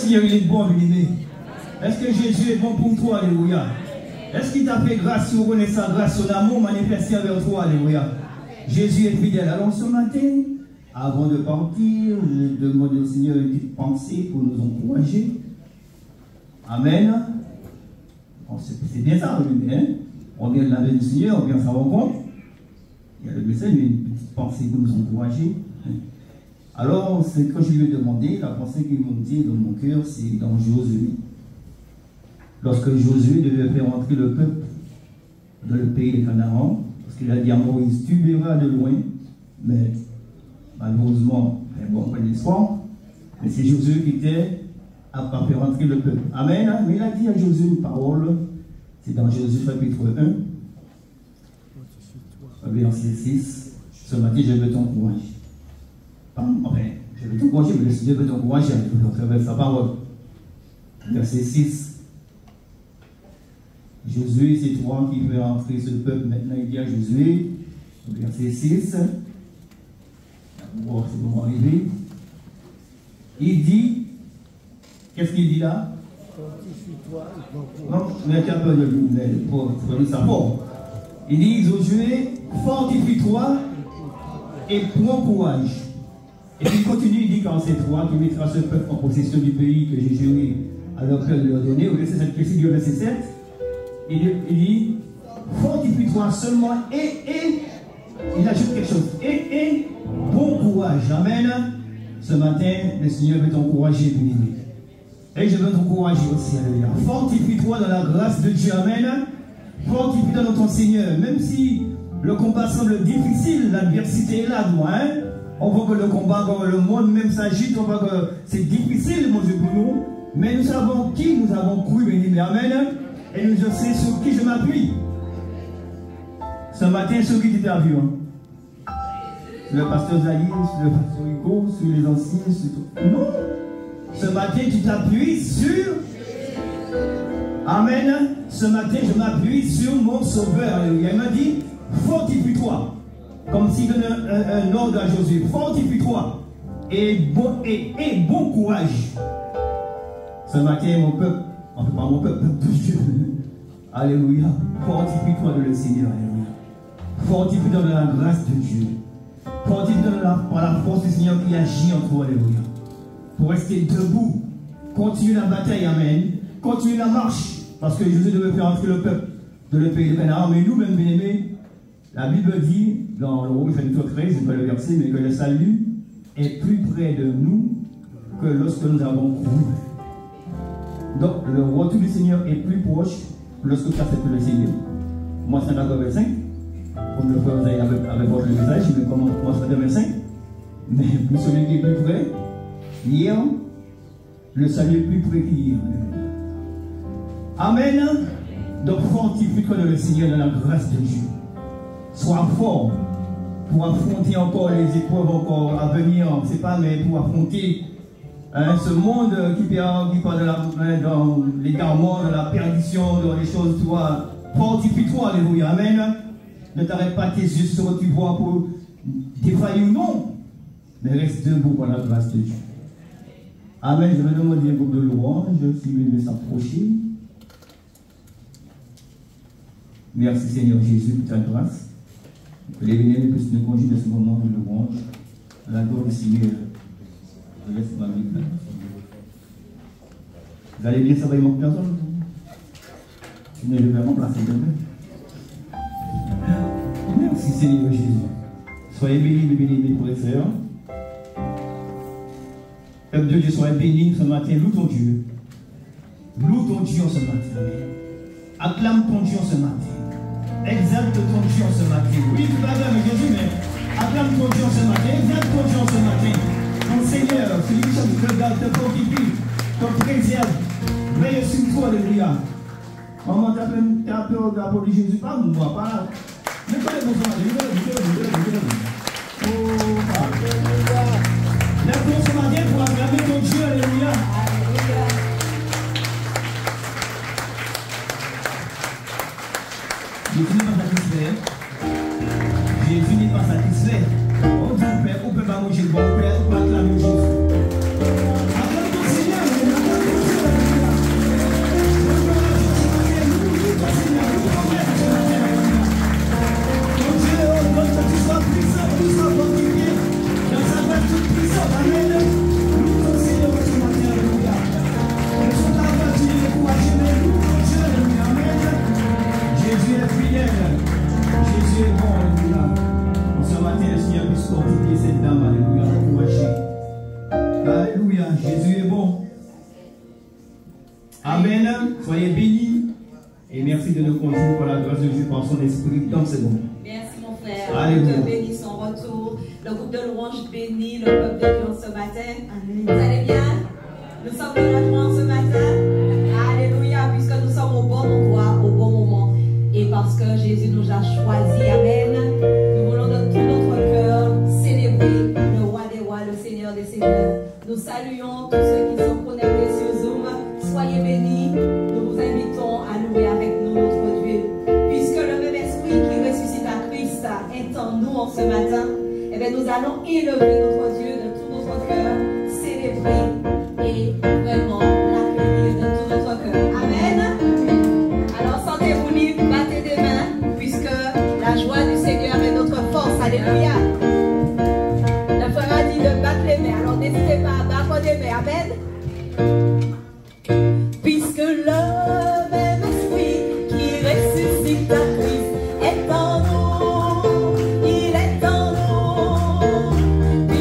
Seigneur, il est bon, bien-aimé. Est-ce que Jésus est bon pour toi? Alléluia. Est-ce qu'il t'a fait grâce, tu reconnais sa grâce, son amour manifesté envers toi? Alléluia. Jésus est fidèle. Alors ce matin, avant de partir, je demande au Seigneur une petite pensée pour nous encourager. Amen. Bon, c'est bien ça, hein? On vient de la veille du Seigneur, on vient à sa rencontre. Il y a le message, une petite pensée pour nous encourager. Alors, c'est quand je lui ai demandé, la pensée qu'il m'a dit dans mon cœur, c'est dans Josué. Lorsque Josué devait faire entrer le peuple dans le pays de Canaan, parce qu'il a dit à Moïse, tu verras de loin, mais malheureusement, bon, pas d'espoir, mais c'est Josué qui était à faire entrer le peuple. Amen. Mais il a dit à Josué une parole, c'est dans Josué chapitre 1, verset 6. Ce matin, je veux t'encourager. Enfin, je veux t'encourager, mais le Seigneur veut t'encourager à travers sa parole. Verset 6. Josué, c'est toi qui veux entrer ce peuple. Maintenant, il dit à Josué, verset 6. Bon, c'est bon arriver. Il dit, qu'est-ce qu'il dit là? Non, mais tu as peur de lui, mais pour lui sa forme. Il dit, Josué, fortifie-toi et prends courage. Et puis il continue, il dit, quand c'est toi qui mettras ce peuple en possession du pays que j'ai juré à leur père de leur donner, au verset 7, du verset 7, il dit, fortifie-toi seulement et, il ajoute quelque chose, et, bon courage. Amen. Ce matin, le Seigneur veut t'encourager, bien-aimé. Et je veux t'encourager aussi, alléluia. Fortifie-toi dans la grâce de Dieu, amen. Fortifie-toi dans ton Seigneur, même si le combat semble difficile, l'adversité est là, moi, hein. On voit que le combat, quand le monde même s'agite, on voit que c'est difficile, mon Dieu, pour nous. Mais nous savons qui nous avons cru, bien-aimé, amen. Et nous savons sur qui je m'appuie. Ce matin, sur qui tu t'as vu, hein? Le pasteur Zali, le pasteur Hugo, sur les anciens, sur tout. Non. Ce matin, tu t'appuies sur... Amen. Ce matin, je m'appuie sur mon sauveur. Il m'a dit, fortifie-toi. Comme s'il donnait un ordre à Josué. Fortifie-toi. Et bon courage. Ce matin, mon peuple, enfin pas mon peuple, Dieu. Alléluia. Fortifie-toi de le Seigneur. Alléluia. Fortifie-toi de la grâce de Dieu. Fortifie-toi par la force du Seigneur qui agit en toi. Alléluia. Pour rester debout. Continue la bataille. Amen. Continue la marche. Parce que Jésus devait faire entrer le peuple de le pays de Canaan. Mais nous, même bien-aimés, la Bible dit, dans le Romains chapitre 13, c'est pas le verset, mais que le salut est plus près de nous que lorsque nous avons cru. Donc, le retour du Seigneur est plus proche lorsque tu acceptes le Seigneur. Moi, c'est d'accord 25. Comme le frère Zay avec votre message, mais comment moi, c'est 25. Mais pour celui qui est plus près, hier, le salut est plus près qu'hier. Amen. Donc fortifie-toi dans le Seigneur, dans la grâce de Dieu. Sois fort pour affronter encore les épreuves encore à venir. C'est pas mais pour affronter ce monde qui part dans l'égarement, dans la perdition, dans les choses. Toi, fortifie-toi, alléluia. Amen. Ne t'arrête pas tes yeux sur ce que tu vois pour défaillir ou non. Mais reste debout pour la grâce de Dieu. Amen. Je vais demander un groupe de louange si vous voulez s'approcher. Merci Seigneur Jésus pour ta grâce. Que les bénévoles puissent nous conduire dans ce moment de louange. La gloire du Seigneur. Je laisse ma vie là. Vous allez bien, ça va y manquer personne? Mais je vais remplacer demain. Merci Seigneur Jésus. Soyez bénis, bénis pour les frères. Peuple de Dieu, soyez bénis ce matin. Loue ton Dieu. Loue ton Dieu ce matin. Acclame ton Dieu ce matin. Exalte ton Dieu ce matin. Oui, tu vas acclamer Jésus, mais acclame ton Dieu ce matin. Exalte ton Dieu ce matin. Ton Seigneur, celui qui te garde, te fortifie, te préserve. Veille sur toi, alléluia. Maman, t'as peur d'appeler Jésus, pas moi, pas. Mais pas les besoins, oh, alléluia. Lève-toi ce matin pour acclamer ton Dieu, alléluia. Jésus n'est pas satisfait. Jésus n'est pas satisfait. On dit, on peut pas manger le bon Père, on peut acclamer Jésus. Acclame ton Seigneur, Amen. Soyez bénis. Et merci de nous conduire par la grâce de Dieu par son esprit dans ce moment. Merci mon frère. Alléluia. Dieu bénit son retour. Le groupe de louanges bénit le peuple de Dieu ce matin. Amen. Vous allez bien? Nous sommes de la joie ce matin. Alléluia. Puisque nous sommes au bon endroit, au bon moment. Et parce que Jésus nous a choisis. Amen. Nous voulons de tout notre cœur célébrer le roi des rois, le Seigneur des seigneurs. Nous saluons tous ceux qui sont connectés sur Zoom. Soyez bénis. Nous vous invitons à louer avec nous notre Dieu. Puisque le même esprit qui ressuscite à Christ est en nous en ce matin, eh bien, nous allons élever notre Dieu de tout notre cœur, célébrer et vraiment l'accueillir de tout notre cœur. Amen. Alors sentez-vous libre, battez des mains, puisque la joie du Seigneur est notre force. Alléluia. Le frère a dit de battre les mains, alors n'hésitez pas à battre des mains. Amen. Puisque le même esprit qui ressuscite à Christ est en nous, il est en nous.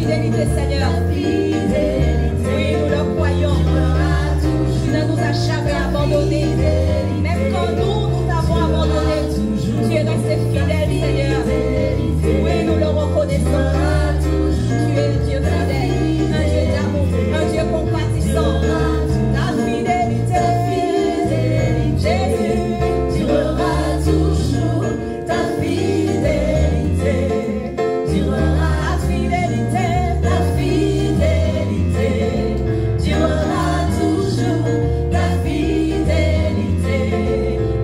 fidélité, Seigneur. Oui, nous le croyons. Tu ne nous as jamais abandonnés. Même quand nous t'avons abandonné, tu es resté fidèle, Seigneur. Oui, nous le reconnaissons. Tu es un Dieu fidèle, un Dieu d'amour, un Dieu compatissant. Ta fidélité, Jésus, durera toujours. Ta fidélité durera. Ta fidélité, durera toujours. Ta fidélité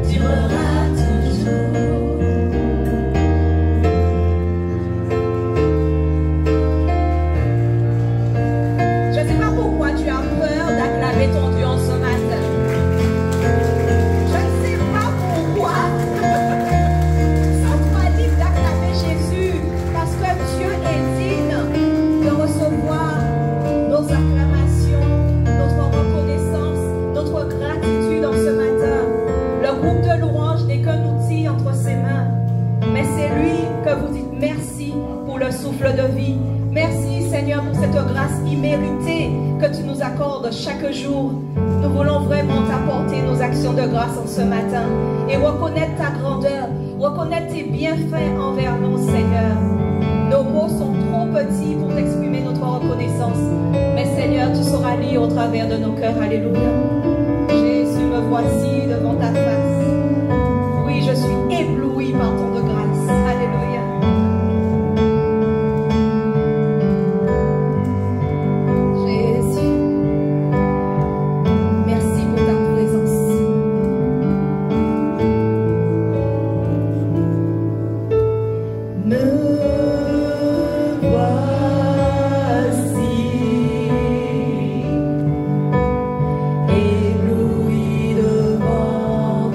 durera toujours. Je ne sais pas pourquoi tu as peur d'acclamer ton Dieu en ce matin. Je ne sais pas pourquoi. Sens-toi libre d'acclamer Jésus parce que Dieu est digne de recevoir nos acclamations, notre reconnaissance, notre gratitude en ce matin. Le groupe de louanges n'est qu'un outil entre ses mains, mais c'est lui que vous dites merci pour le souffle de vie. Merci Seigneur pour cette grâce imméritée que tu nous accordes chaque jour. Nous voulons vraiment t'apporter nos actions de grâce en ce matin et reconnaître ta grandeur, reconnaître tes bienfaits envers nous, Seigneur. Nos mots sont trop petits pour t'exprimer notre reconnaissance, mais Seigneur, tu sauras lire au travers de nos cœurs. Alléluia. Jésus, me voici devant ta face. Oui, je suis ébloui par ton de grâce. Alléluia. Jésus, merci pour ta présence. Me voici ébloui devant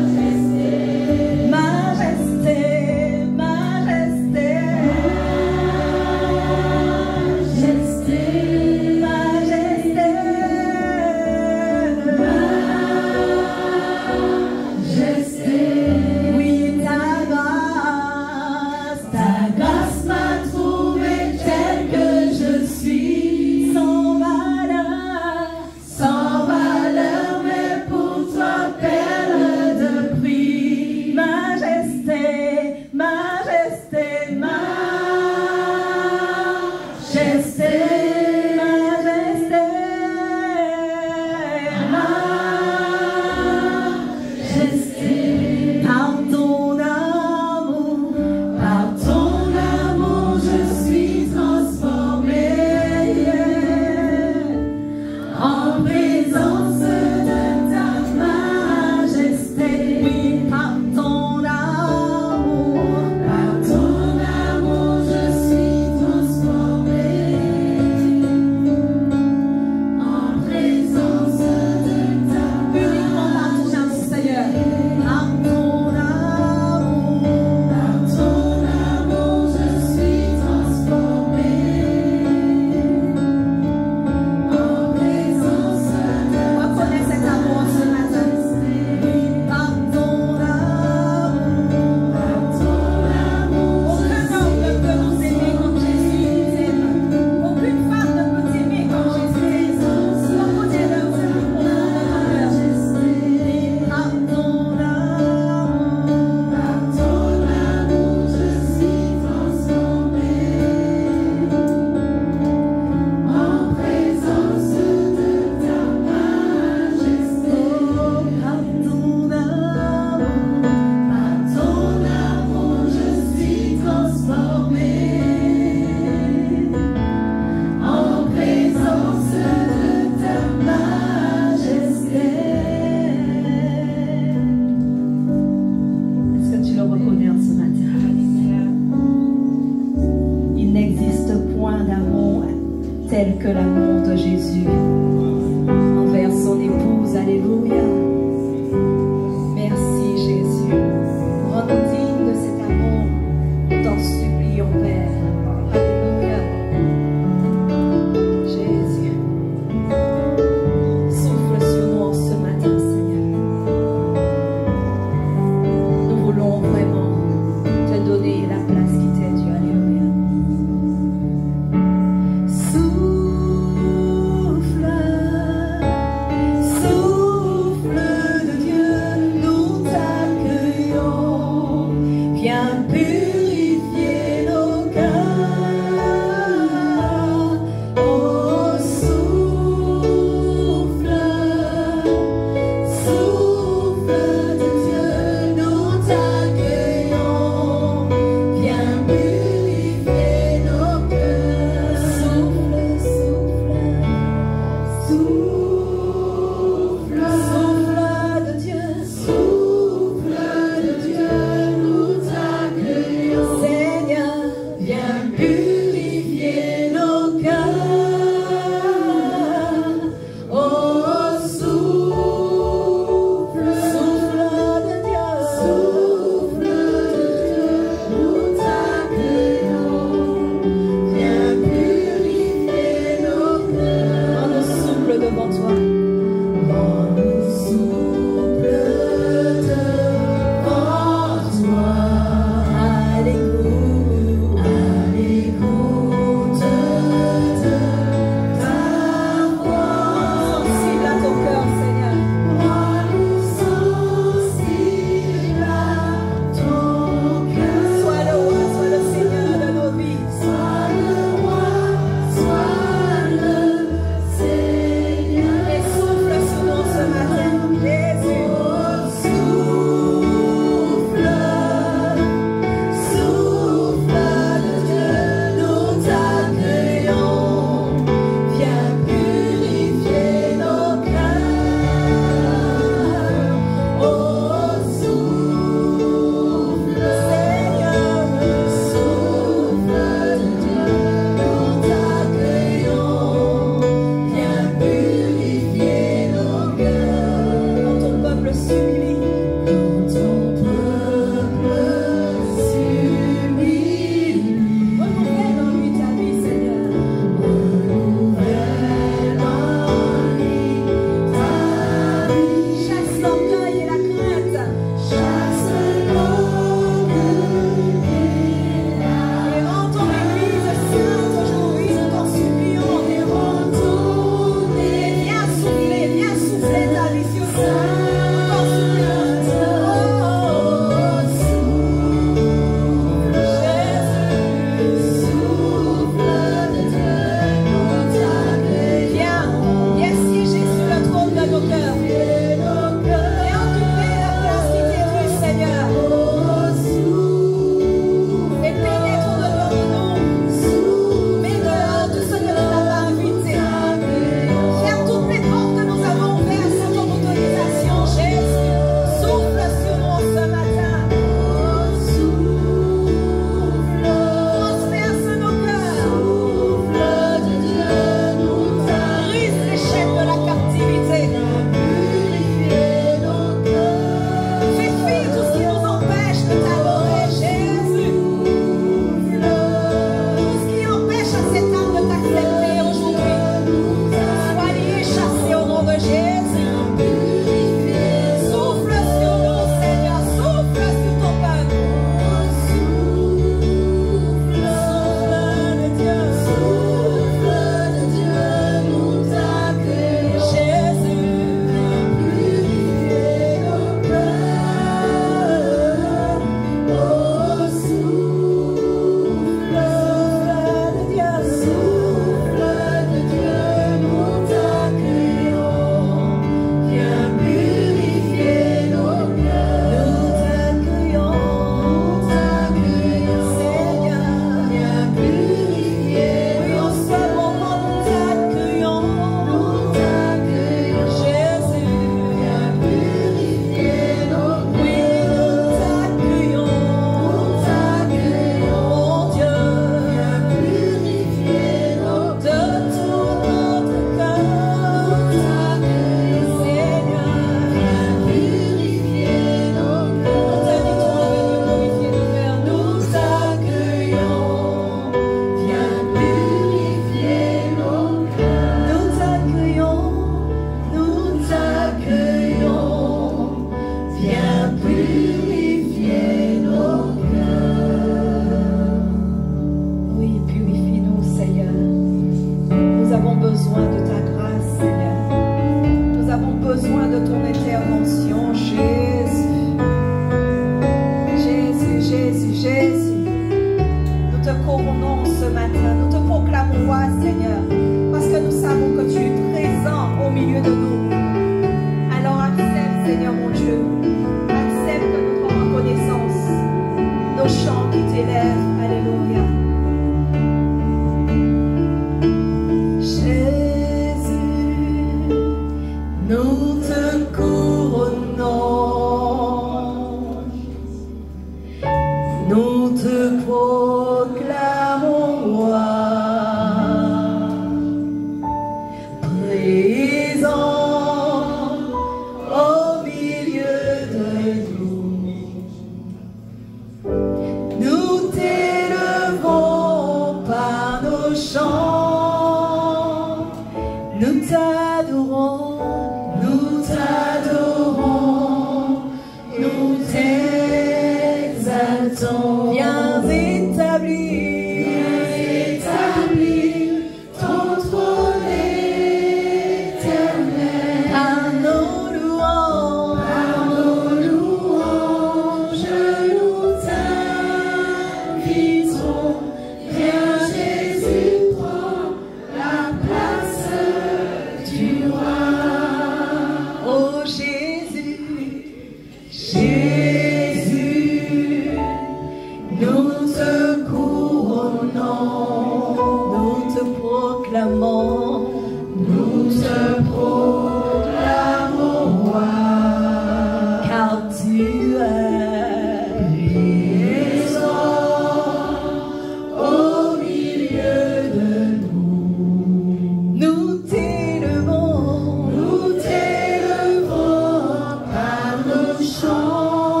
La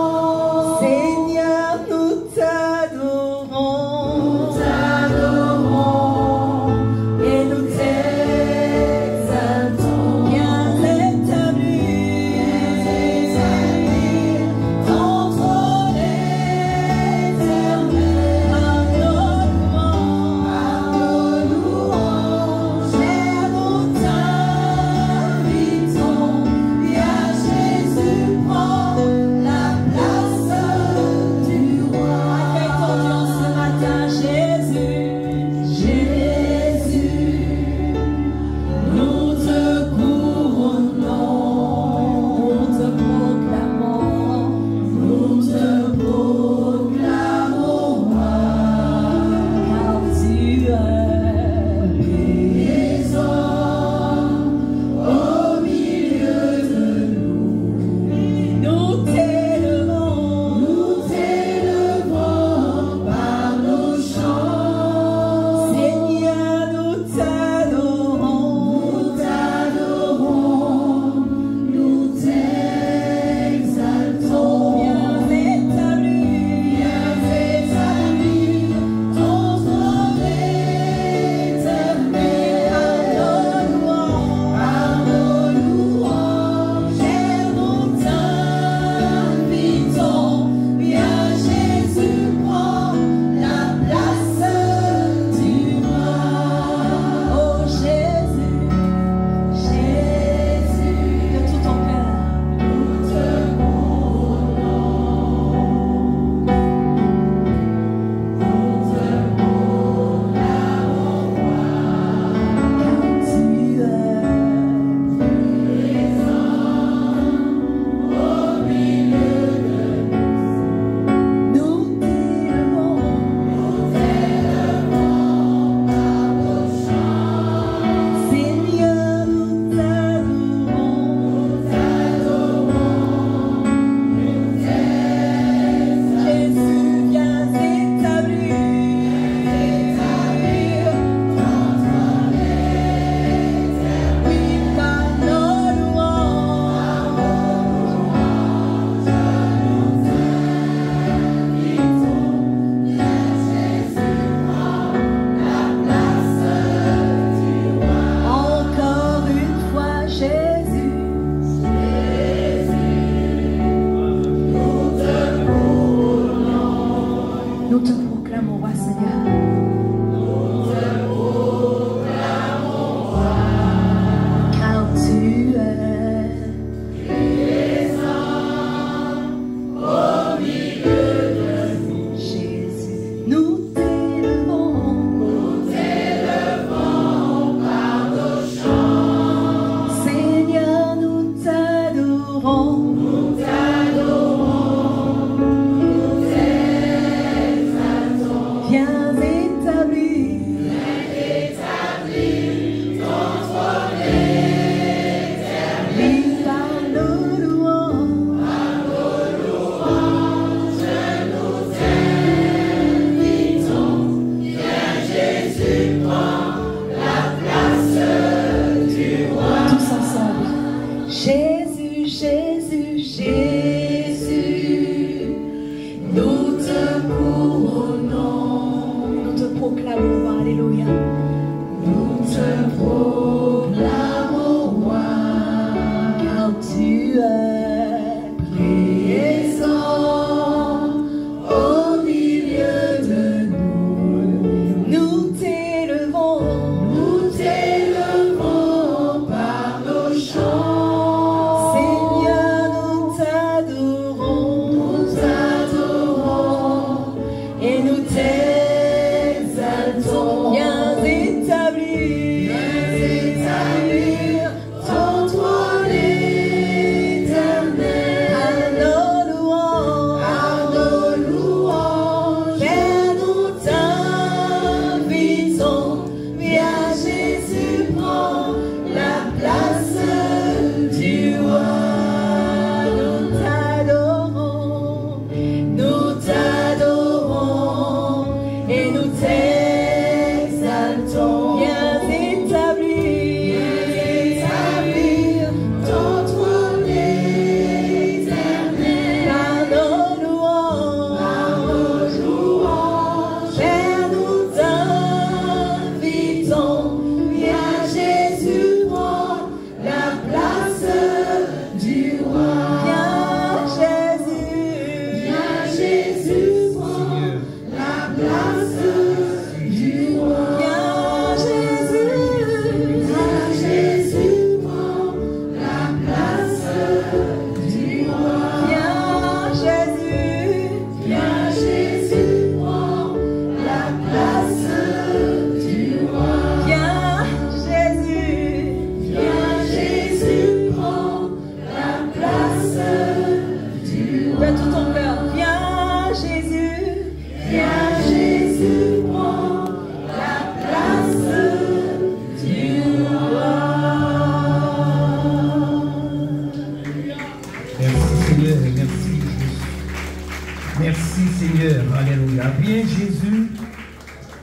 Merci Seigneur, alléluia. Bien Jésus,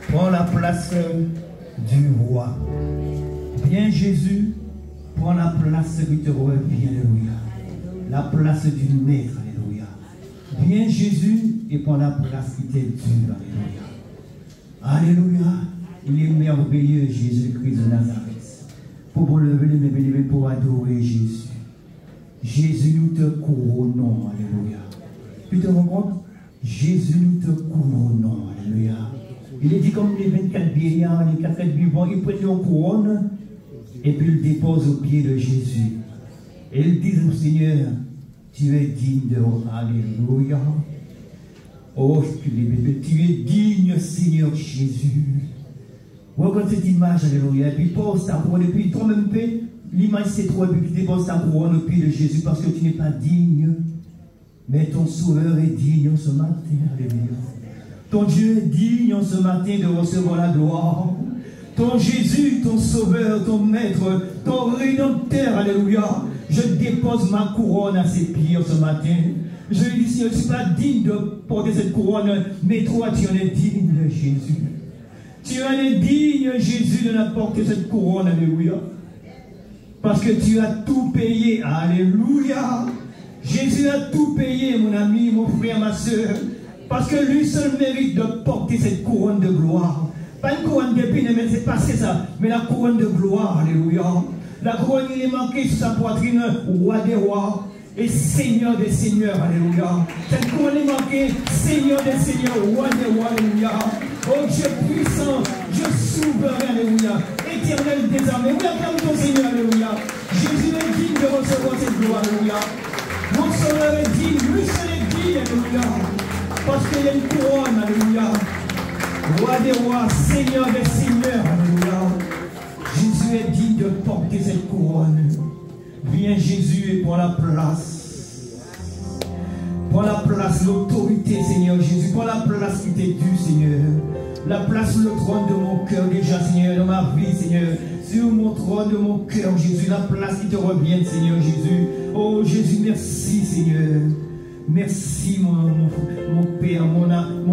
prends la place du roi. Bien Jésus, prends la place qui te revient, alléluia. La place du maître, alléluia. Bien Jésus, et prends la place qui t'est due, alléluia. Alléluia. Il est merveilleux, Jésus-Christ de Nazareth. Pour lever les mains bénies, pour adorer Jésus. Jésus, nous te couronnons, alléluia. Tu te rends compte? Jésus, nous te couronnons, alléluia. Il est dit comme les 24 vieillards, les 4 vivants, ils prennent une couronne et puis ils déposent au pied de Jésus. Et ils disent au Seigneur, tu es digne de... Alléluia. Oh, tu es digne, Seigneur Jésus. Regarde cette image, alléluia. Et puis pose ta couronne, et puis toi-même, l'image c'est toi, et puis tu déposes ta couronne au pied de Jésus parce que tu n'es pas digne. Mais ton sauveur est digne en ce matin, alléluia. Ton Dieu est digne en ce matin de recevoir la gloire. Ton Jésus, ton sauveur, ton maître, ton rédempteur, alléluia. Je dépose ma couronne à ses pieds en ce matin. Je lui dis, Seigneur, je ne suis pas digne de porter cette couronne, mais toi, tu en es digne, Jésus. Tu en es digne, Jésus, de la porter cette couronne, alléluia. Parce que tu as tout payé, alléluia. Jésus a tout payé, mon ami, mon frère, ma soeur. Parce que lui seul mérite de porter cette couronne de gloire. Pas une couronne d'épines, mais c'est pas ça, mais la couronne de gloire, alléluia. La couronne, il est marqué sur sa poitrine, roi des rois et seigneur des seigneurs, alléluia. Cette couronne est marquée, seigneur des seigneurs, roi des rois, alléluia. Oh Dieu puissant, Dieu souverain, alléluia. Éternel désarmé, oui, acclame ton Seigneur, alléluia. Jésus est digne de recevoir cette gloire, alléluia. Mon sauveur est digne, lui seul est digne, alléluia. Parce qu'il y a une couronne, alléluia. Roi des rois, Seigneur des seigneurs, alléluia. Jésus est digne de porter cette couronne. Viens Jésus et prends la place. Prends la place, l'autorité, Seigneur Jésus. Prends la place qui t'est due, Seigneur. La place sur le trône de mon cœur déjà, Seigneur, dans ma vie, Seigneur. Sur mon trône de mon cœur, Jésus. La place qui te revient, Seigneur Jésus. Oh Jésus, merci, Seigneur. Merci, mon Père, mon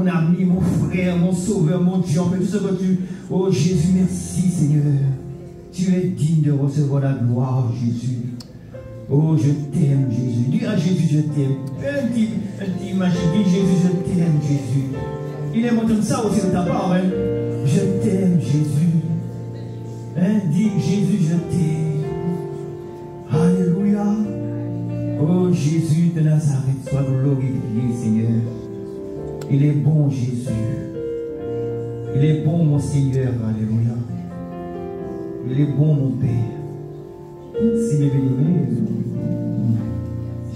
ami, mon frère, mon sauveur, mon Dieu. Tout ce que tu... Oh Jésus, merci, Seigneur. Tu es digne de recevoir la gloire, Jésus. Oh, je t'aime, Jésus. Dis à Jésus, je t'aime. Un petit image, dis Jésus, je t'aime, Jésus. Il est montré ça aussi de ta part, hein. Je t'aime, Jésus. Hein? Dis Jésus, je t'aime. Alléluia. Oh, Jésus de Nazareth, sois glorifié, Seigneur. Il est bon, Jésus. Il est bon, mon Seigneur. Alléluia. Il est bon, mon Père. Si mes bénis,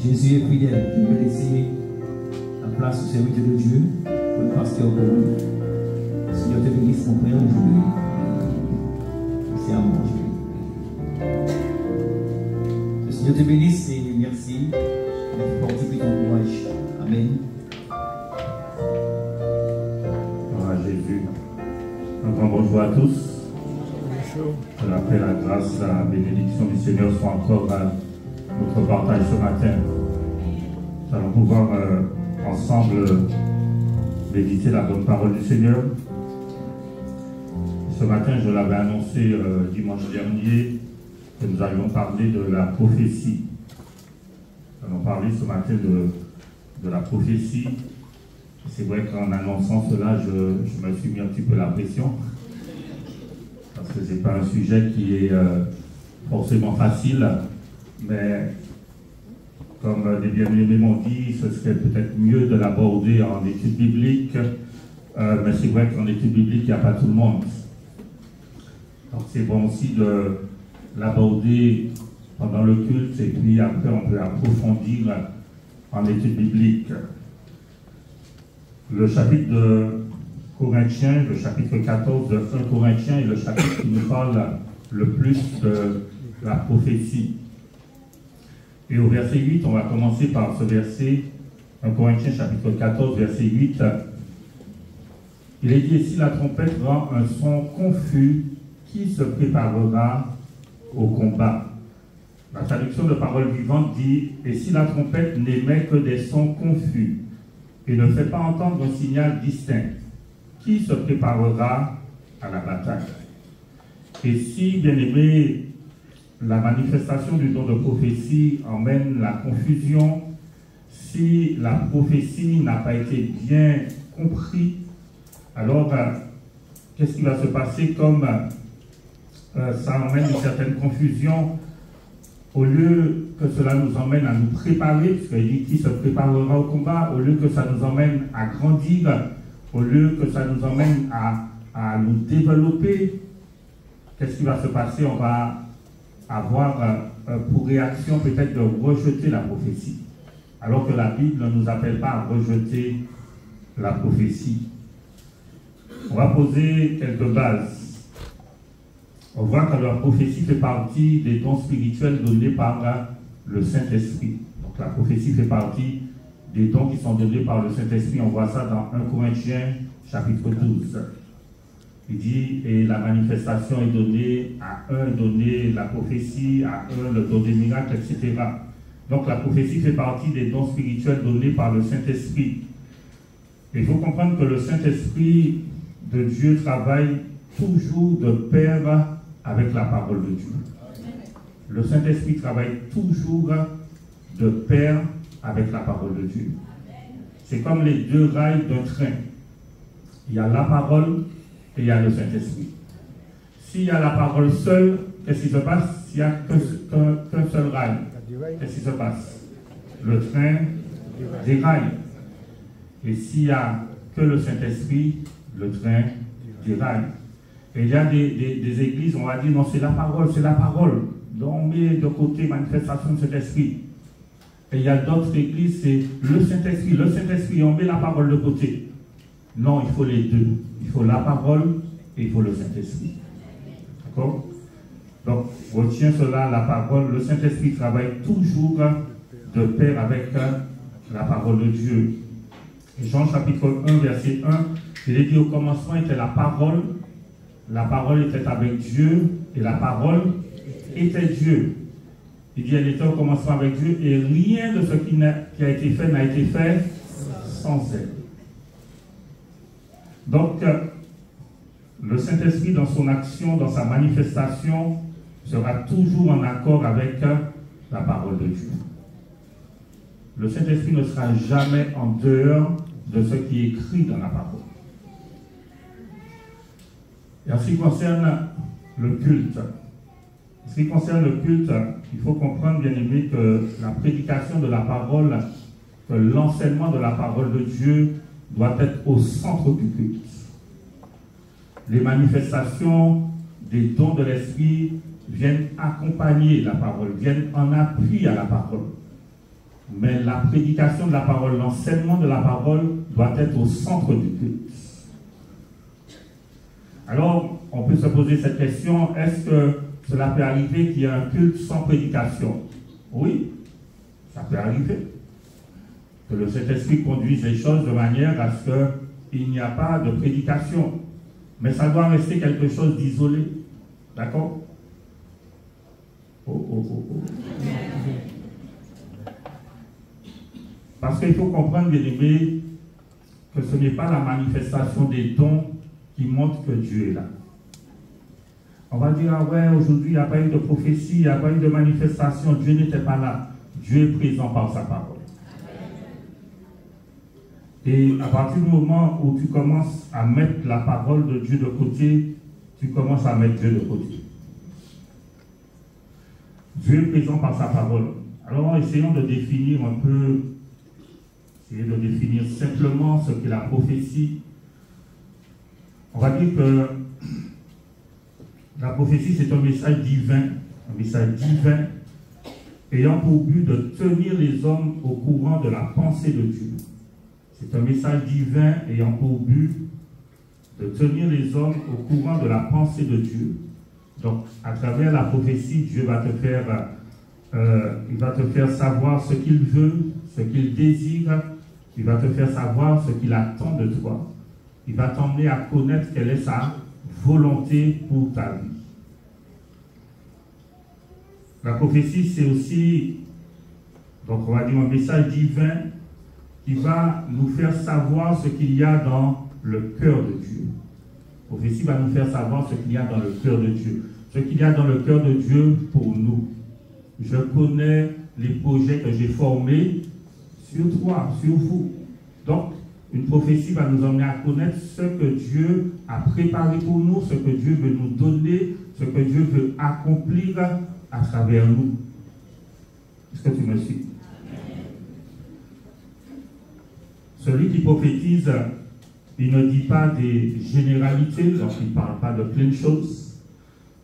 Jésus est fidèle. Je vais laisser la place au serviteur de Dieu pour le pasteur Bourou. Seigneur te bénisse, mon Père, aujourd'hui. C'est à moi, le Seigneur te bénisse et merci pour fortifier ton courage. Amen. Gloire à Jésus. Un grand bonjour à tous. Que la paix, la grâce, la bénédiction du Seigneur soit encore notre partage ce matin. Nous allons pouvoir ensemble méditer la bonne parole du Seigneur. Ce matin, je l'avais annoncé dimanche dernier que nous allions parler de la prophétie. Nous allons parler ce matin de la prophétie. C'est vrai qu'en annonçant cela, je me suis mis un petit peu la pression. Parce que ce n'est pas un sujet qui est forcément facile, mais comme les bien-aimés m'ont dit, ce serait peut-être mieux de l'aborder en étude biblique, mais c'est vrai qu'en étude biblique, il n'y a pas tout le monde. Donc c'est bon aussi de l'aborder pendant le culte, et puis après on peut approfondir en étude biblique. Le chapitre de Corinthiens, le chapitre 14 de 1 Corinthiens est le chapitre qui nous parle le plus de la prophétie. Et au verset 8, on va commencer par ce verset, 1 Corinthiens chapitre 14, verset 8. Il est dit, et si la trompette rend un son confus, qui se préparera au combat? La traduction de Parole vivante dit, et si la trompette n'émet que des sons confus, et ne fait pas entendre un signal distinct, qui se préparera à la bataille? Et si, bien aimé, la manifestation du don de prophétie emmène la confusion, si la prophétie n'a pas été bien comprise, alors qu'est-ce qui va se passer? Comme ça emmène une certaine confusion, au lieu que cela nous emmène à nous préparer, puisqu'il dit qui se préparera au combat, au lieu que ça nous emmène à grandir, au lieu que ça nous emmène à nous développer, qu'est-ce qui va se passer? On va avoir pour réaction peut-être de rejeter la prophétie, alors que la Bible ne nous appelle pas à rejeter la prophétie. On va poser quelques bases. On voit que la prophétie fait partie des dons spirituels donnés par le Saint-Esprit. Donc la prophétie fait partie des dons qui sont donnés par le Saint-Esprit. On voit ça dans 1 Corinthiens chapitre 12. Il dit, et la manifestation est donnée, à un donné la prophétie, à un le don des miracles, etc. Donc la prophétie fait partie des dons spirituels donnés par le Saint-Esprit. Il faut comprendre que le Saint-Esprit de Dieu travaille toujours de pair avec la parole de Dieu. Le Saint-Esprit travaille toujours de pair avec la parole de Dieu. C'est comme les deux rails d'un train. Il y a la parole et il y a le Saint-Esprit. S'il y a la parole seule, qu'est-ce qui se passe? S'il n'y a qu'un seul rail, qu'est-ce qui se passe? Le train déraille. Et s'il n'y a que le Saint-Esprit, le train déraille. Et il y a des églises, on va dire, non, c'est la parole, c'est la parole. Donc on met de côté manifestation de cet esprit. Et il y a d'autres églises, c'est le Saint-Esprit, on met la parole de côté. Non, il faut les deux. Il faut la parole et il faut le Saint-Esprit. D'accord? Donc, retiens cela, la parole, le Saint-Esprit travaille toujours de pair avec la parole de Dieu. Jean chapitre 1, verset 1, il est dit au commencement était la parole était avec Dieu, et la parole était Dieu. Il dit, elle était au commencement avec Dieu, et rien de ce qui a été fait n'a été fait sans elle. Donc, le Saint-Esprit, dans son action, dans sa manifestation, sera toujours en accord avec la parole de Dieu. Le Saint-Esprit ne sera jamais en dehors de ce qui est écrit dans la parole. Et en ce qui concerne le culte, il faut comprendre, bien aimé, que la prédication de la parole, que l'enseignement de la parole de Dieu doit être au centre du culte. Les manifestations des dons de l'Esprit viennent accompagner la parole, viennent en appui à la parole. Mais la prédication de la parole, l'enseignement de la parole doit être au centre du culte. Alors, on peut se poser cette question, est-ce que cela peut arriver qu'il y ait un culte sans prédication? Oui, ça peut arriver. Que le Saint-Esprit conduise les choses de manière à ce qu'il n'y a pas de prédication. Mais ça doit rester quelque chose d'isolé. D'accord? Parce qu'il faut comprendre, bien aimé, que ce n'est pas la manifestation des dons qui montre que Dieu est là. On va dire, ah ouais, aujourd'hui, il n'y a pas eu de prophétie, il n'y a pas eu de manifestation, Dieu n'était pas là. Dieu est présent par sa parole. Et à partir du moment où tu commences à mettre la parole de Dieu de côté, tu commences à mettre Dieu de côté. Dieu est présent par sa parole. Alors, essayons de définir un peu, essayer de définir simplement ce qu'est la prophétie. On va dire que la prophétie, c'est un message divin ayant pour but de tenir les hommes au courant de la pensée de Dieu. C'est un message divin ayant pour but de tenir les hommes au courant de la pensée de Dieu. Donc, à travers la prophétie, Dieu va te faire savoir ce qu'il veut, ce qu'il désire. Il va te faire savoir ce qu'il attend de toi. Il va t'emmener à connaître quelle est sa volonté pour ta vie. La prophétie, c'est aussi, donc on va dire, un message divin qui va nous faire savoir ce qu'il y a dans le cœur de Dieu. La prophétie va nous faire savoir ce qu'il y a dans le cœur de Dieu. Ce qu'il y a dans le cœur de Dieu pour nous. Je connais les projets que j'ai formés sur toi, sur vous. Donc, une prophétie va nous emmener à connaître ce que Dieu a préparé pour nous, ce que Dieu veut nous donner, ce que Dieu veut accomplir à travers nous. Est-ce que tu me suis? Celui qui prophétise, il ne dit pas des généralités, donc il ne parle pas de plein de choses.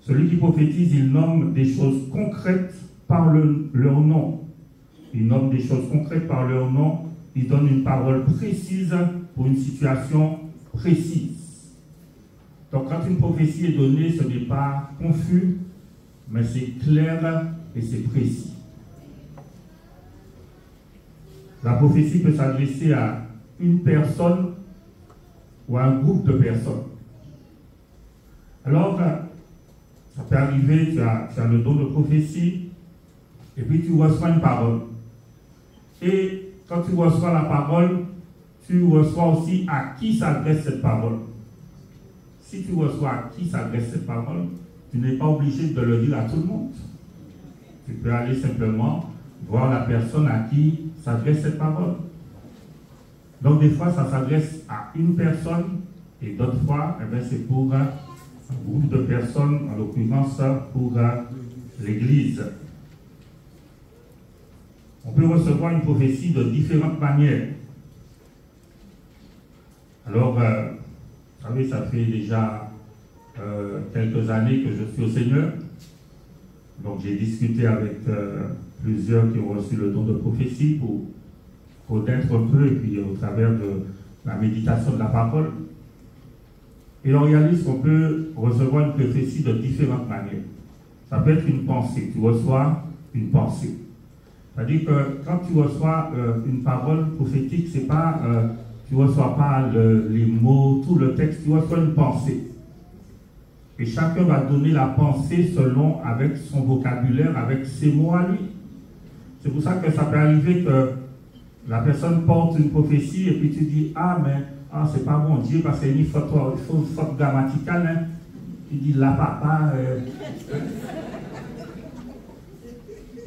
Celui qui prophétise, il nomme des choses concrètes par leur nom. Il nomme des choses concrètes par leur nom. Il donne une parole précise pour une situation précise. Donc quand une prophétie est donnée, ce n'est pas confus, mais c'est clair et c'est précis. La prophétie peut s'adresser à une personne ou à un groupe de personnes. Alors, ça peut arriver, tu as le don de prophétie, et puis tu reçois une parole. Et quand tu reçois la parole, tu reçois aussi à qui s'adresse cette parole. Si tu reçois à qui s'adresse cette parole, tu n'es pas obligé de le dire à tout le monde. Tu peux aller simplement voir la personne à qui s'adresse cette parole. Donc des fois, ça s'adresse à une personne, et d'autres fois, eh bien, c'est pour un groupe de personnes, en l'occurrence pour l'Église. On peut recevoir une prophétie de différentes manières. Alors, vous savez, ça fait déjà quelques années que je suis au Seigneur. Donc j'ai discuté avec plusieurs qui ont reçu le don de prophétie pour connaître un peu, et puis au travers de la méditation de la parole. Et on réalise qu'on peut recevoir une prophétie de différentes manières. Ça peut être une pensée. Tu reçois une pensée. C'est-à-dire que quand tu reçois une parole prophétique, c'est pas, tu ne reçois pas les mots, tout le texte, tu reçois une pensée. Et chacun va donner la pensée selon, avec son vocabulaire, avec ses mots à lui. C'est pour ça que ça peut arriver que la personne porte une prophétie et puis tu dis, ah mais c'est pas bon Dieu parce qu'il y a une faute grammaticale. Hein. Tu dis, là papa...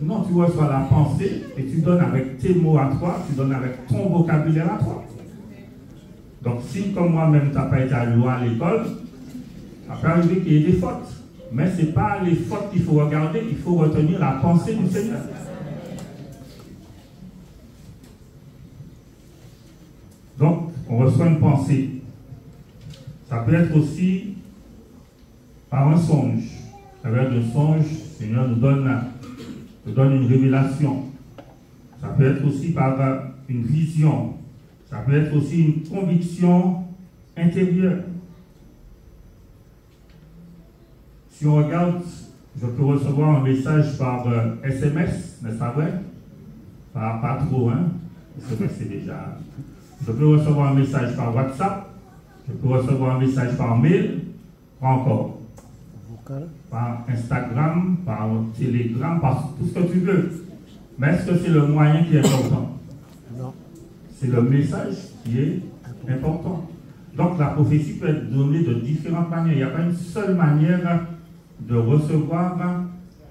Non, tu reçois la pensée et tu donnes avec tes mots à toi, tu donnes avec ton vocabulaire à toi. Donc si comme moi-même tu n'as pas été à l'école, ça peut arriver qu'il y ait des fautes. Mais ce n'est pas les fautes qu'il faut regarder, il faut retenir la pensée du Seigneur. Donc, on reçoit une pensée. Ça peut être aussi par un songe. À travers un songe, le Seigneur nous donne une révélation. Ça peut être aussi par une vision. Ça peut être aussi une conviction intérieure. Si on regarde, je peux recevoir un message par SMS, n'est-ce pas vrai? Pas trop, hein? SMS, c'est déjà... Je peux recevoir un message par WhatsApp. Je peux recevoir un message par mail. Pas encore. Par Instagram, par Telegram, par tout ce que tu veux. Mais est-ce que c'est le moyen qui est important? Non. C'est le message qui est important. Donc la prophétie peut être donnée de différentes manières. Il n'y a pas une seule manière de recevoir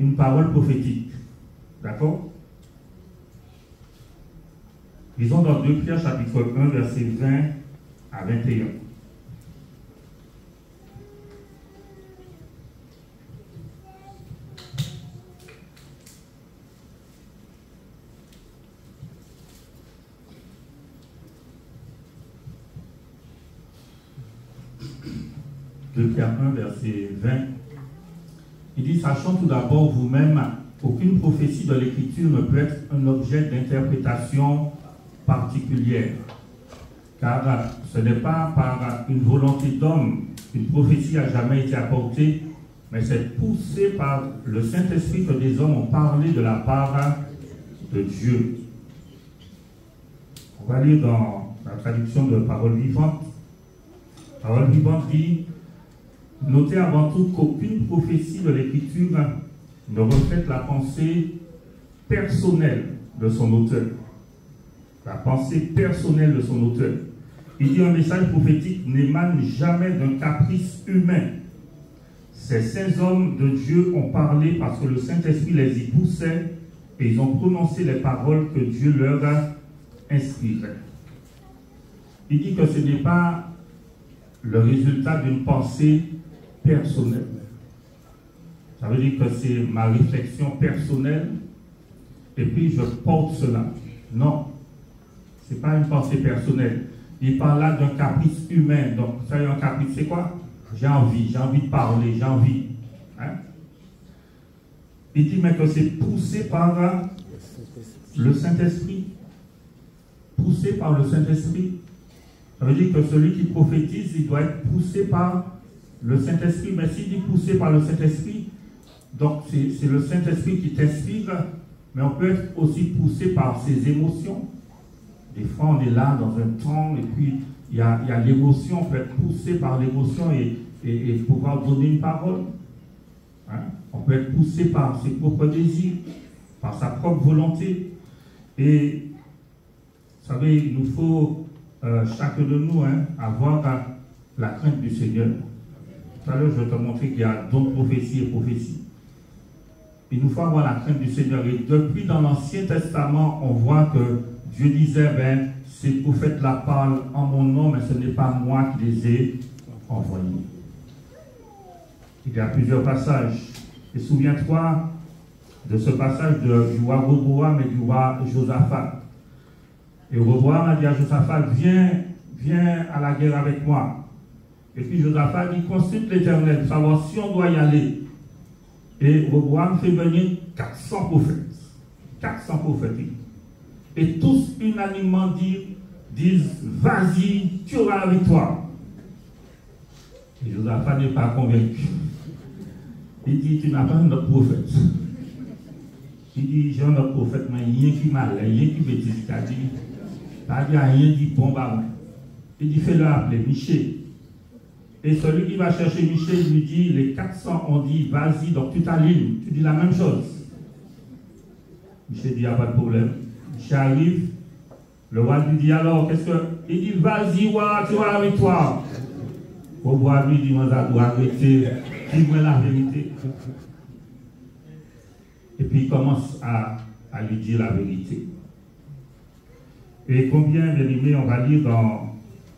une parole prophétique. D'accord? Lisons dans 2 Pierre chapitre 1, verset 20 à 21. De Pierre 1, verset 20. Il dit, sachant tout d'abord vous-même qu'aucune prophétie de l'Écriture ne peut être un objet d'interprétation particulière. Car ce n'est pas par une volonté d'homme qu'une prophétie n'a jamais été apportée, mais c'est poussé par le Saint-Esprit que des hommes ont parlé de la part de Dieu. On va lire dans la traduction de Parole vivante. Parole vivante dit, notez avant tout qu'aucune prophétie de l'Écriture ne reflète la pensée personnelle de son auteur. la pensée personnelle de son auteur. Il dit un message prophétique n'émane jamais d'un caprice humain. Ces saints hommes de Dieu ont parlé parce que le Saint-Esprit les y poussait et ils ont prononcé les paroles que Dieu leur inspirait. Il dit que ce n'est pas le résultat d'une pensée personnelle. Ça veut dire que c'est ma réflexion personnelle et puis je porte cela. Non, ce n'est pas une pensée personnelle. Il parle là d'un caprice humain. Donc, vous savez, un caprice, c'est quoi? J'ai envie de parler, j'ai envie. Hein? Il dit mais que c'est poussé par le Saint-Esprit. Poussé par le Saint-Esprit. Ça veut dire que celui qui prophétise, il doit être poussé par le Saint-Esprit. Mais s'il dit poussé par le Saint-Esprit, donc c'est le Saint-Esprit qui t'inspire, mais on peut être aussi poussé par ses émotions. Des fois, on est là dans un temps, et puis il y a l'émotion, on peut être poussé par l'émotion et pouvoir donner une parole. Hein? On peut être poussé par ses propres désirs, par sa propre volonté. Et vous savez, il nous faut, chacun de nous, avoir la crainte du Seigneur. Tout à l'heure, je vais te montrer qu'il y a donc prophétie et prophétie. Il nous faut avoir la crainte du Seigneur. Et depuis dans l'Ancien Testament, on voit que Dieu disait, ces prophètes-là parlent en mon nom, mais ce n'est pas moi qui les ai envoyés. Il y a plusieurs passages. Et souviens-toi de ce passage du roi Roboam et du roi Josaphat. Et Roboam a dit à Josaphat, viens à la guerre avec moi. Et puis Josaphat dit, consulte l'Éternel, pour savoir si on doit y aller. Et Roboam fait venir 400 prophètes. 400 prophètes. Et tous unanimement disent, vas-y, tu auras la victoire. Et Josaphat n'est pas convaincu. Il dit, tu n'as pas un autre prophète. Il dit, j'ai un autre prophète, mais rien qui m'a l'air, rien qui bêtise. C'est-à-dire, rien dit bon, bah, il dit, fais-le appeler, Michel. Et celui qui va chercher Michel lui dit, les 400 ont dit, vas-y, donc tu t'alignes, tu dis la même chose. Michel dit, il n'y a pas de problème. Michel arrive, le roi lui dit, alors, qu'est-ce que... Il dit, vas-y, tu auras la victoire. Au roi lui dit, on doit arrêter, dis-moi la vérité. Et puis il commence à lui dire la vérité. Et combien, bien aimé, on va lire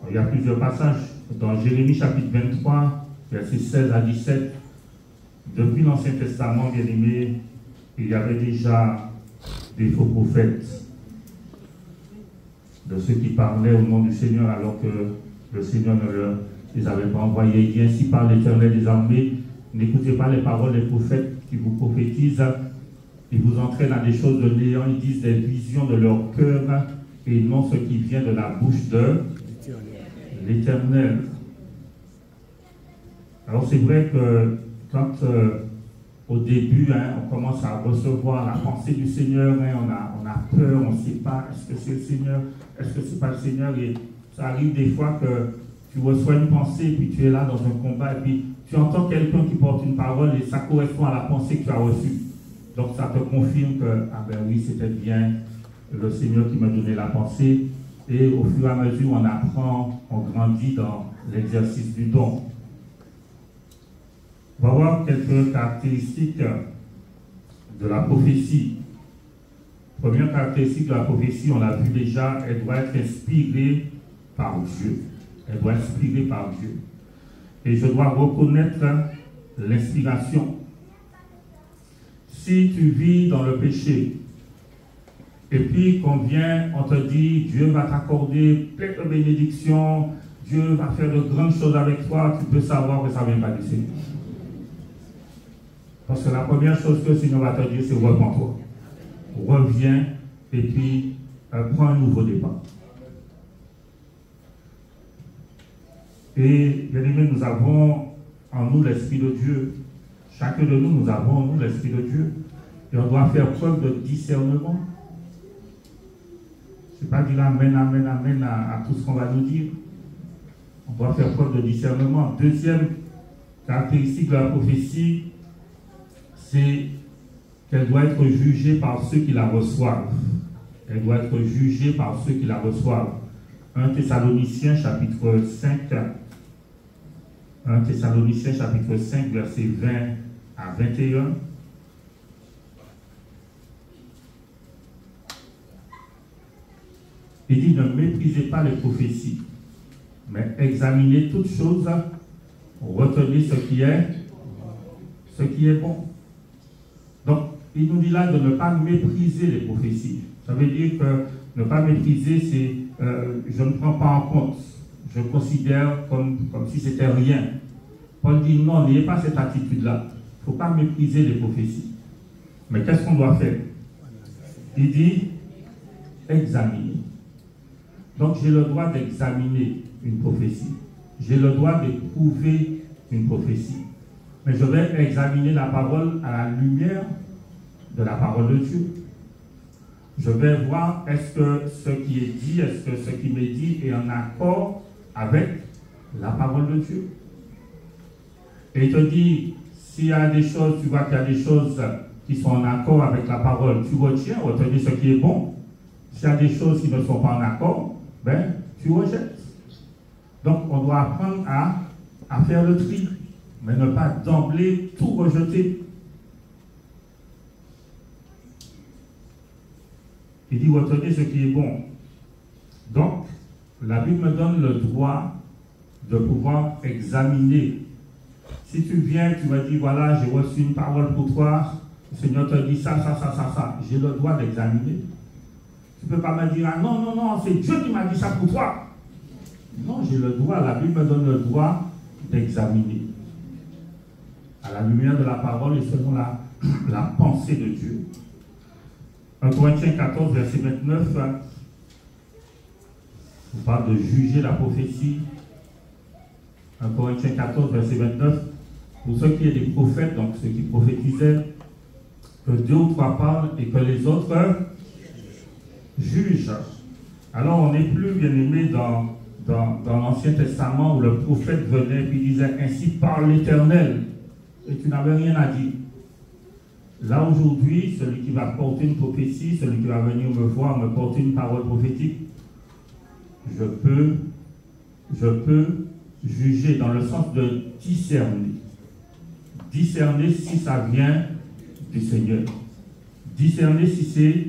il y a plusieurs passages, dans Jérémie chapitre 23, versets 16 à 17, depuis l'Ancien Testament, bien aimé, il y avait déjà des faux prophètes, de ceux qui parlaient au nom du Seigneur alors que le Seigneur ne les avait pas envoyés. Il dit ainsi par l'Éternel des armées, n'écoutez pas les paroles des prophètes qui vous prophétisent, ils vous entraînent à des choses de néant, ils disent des visions de leur cœur et non ce qui vient de la bouche de l'Éternel. Alors c'est vrai que quand au début on commence à recevoir la pensée du Seigneur, on a peur, on ne sait pas est-ce que c'est le Seigneur, est-ce que c'est pas le Seigneur, et ça arrive des fois que tu reçois une pensée et puis tu es là dans un combat et puis tu entends quelqu'un qui porte une parole et ça correspond à la pensée que tu as reçue. Donc ça te confirme que, ah ben oui, c'était bien le Seigneur qui m'a donné la pensée. Et au fur et à mesure, on apprend, on grandit dans l'exercice du don. On va voir quelques caractéristiques de la prophétie. Première caractéristique de la prophétie, on l'a vu déjà, elle doit être inspirée par Dieu. Elle doit être inspirée par Dieu. Et je dois reconnaître l'inspiration. Si tu vis dans le péché, et puis qu'on vient, on te dit, Dieu va t'accorder plein de bénédictions, Dieu va faire de grandes choses avec toi, tu peux savoir que ça ne vient pas du Seigneur. Parce que la première chose que le Seigneur va te dire, c'est repens-toi. Reviens, et puis prends un nouveau départ. Et bien aimé, nous avons en nous l'Esprit de Dieu. Chacun de nous, nous avons en nous l'Esprit de Dieu. Et on doit faire preuve de discernement. Ce n'est pas dire amen, amen, amen à tout ce qu'on va nous dire. On doit faire preuve de discernement. Deuxième caractéristique de la prophétie, c'est qu'elle doit être jugée par ceux qui la reçoivent. Elle doit être jugée par ceux qui la reçoivent. 1 Thessaloniciens chapitre 5, 1 Thessaloniciens chapitre 5, versets 20 à 21. Il dit, ne méprisez pas les prophéties, mais examinez toutes choses, retenez ce qui est bon. Donc, il nous dit là de ne pas mépriser les prophéties. Ça veut dire que ne pas mépriser, c'est je ne prends pas en compte, je considère comme si c'était rien. Paul dit non, n'ayez pas cette attitude-là. Il ne faut pas mépriser les prophéties. Mais qu'est-ce qu'on doit faire? Il dit examiner. Donc j'ai le droit d'examiner une prophétie. J'ai le droit d'éprouver une prophétie. Mais je vais examiner la parole à la lumière de la parole de Dieu. Je vais voir est-ce que ce qui est dit, est-ce que ce qui m'est dit est en accord avec la parole de Dieu. Et il te dit, s'il y a des choses, tu vois qu'il y a des choses qui sont en accord avec la parole, tu retiens, retenez ce qui est bon. S'il y a des choses qui ne sont pas en accord, ben, tu rejettes. Donc, on doit apprendre à faire le tri, mais ne pas d'emblée tout rejeter. Il dit, retenez ce qui est bon. Donc, la Bible me donne le droit de pouvoir examiner. Si tu viens, tu me dis, voilà, j'ai reçu une parole pour toi, le Seigneur te dit ça. J'ai le droit d'examiner. Tu ne peux pas me dire, ah non, c'est Dieu qui m'a dit ça pour toi. Non, j'ai le droit, la Bible me donne le droit d'examiner. À la lumière de la parole et selon la pensée de Dieu. 1 Corinthiens 14, verset 29, on parle de juger la prophétie. 1 Corinthiens 14, verset 29, pour ceux qui étaient des prophètes, donc ceux qui prophétisaient, que 2 ou 3 parlent et que les autres jugent. Alors on n'est plus, bien aimé, dans l'Ancien Testament où le prophète venait et disait « Ainsi parle l'Éternel » et tu n'avais rien à dire. Là aujourd'hui, celui qui va porter une prophétie, celui qui va venir me voir, me porter une parole prophétique, je peux juger dans le sens de discerner. Discerner si ça vient du Seigneur. Discerner si c'est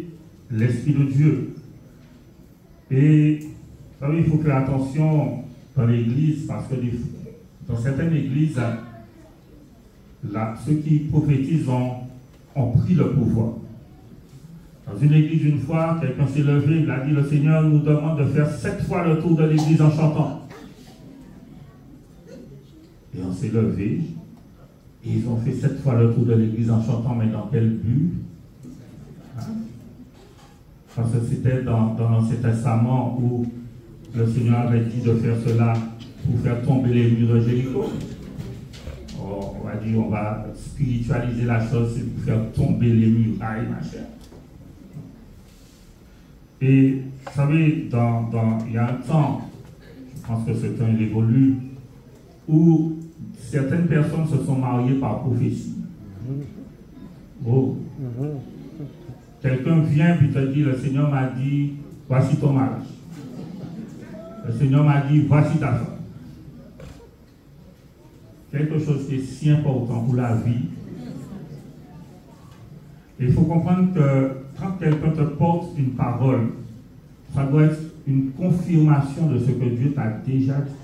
l'Esprit de Dieu. Et vous savez, il faut faire attention dans l'Église, parce que dans certaines églises, ceux qui prophétisent ont pris le pouvoir. Dans une église, une fois, quelqu'un s'est levé, il a dit, le Seigneur nous demande de faire 7 fois le tour de l'église en chantant. Et on s'est levé, et ils ont fait 7 fois le tour de l'église en chantant, mais dans quel but? Parce que c'était dans l'Ancien Testament où le Seigneur avait dit de faire cela pour faire tomber les murs de Jéricho. On va dire, on va spiritualiser la chose, c'est pour faire tomber les murailles, ma chère. Et vous savez, il y a un temps, je pense que ce temps il évolue, où certaines personnes se sont mariées par prophétie. Oh. Quelqu'un vient et te dit, le Seigneur m'a dit, voici ton mariage. Le Seigneur m'a dit, voici ta femme. Quelque chose qui est si important pour la vie. Et il faut comprendre que quand quelqu'un te porte une parole, ça doit être une confirmation de ce que Dieu t'a déjà dit.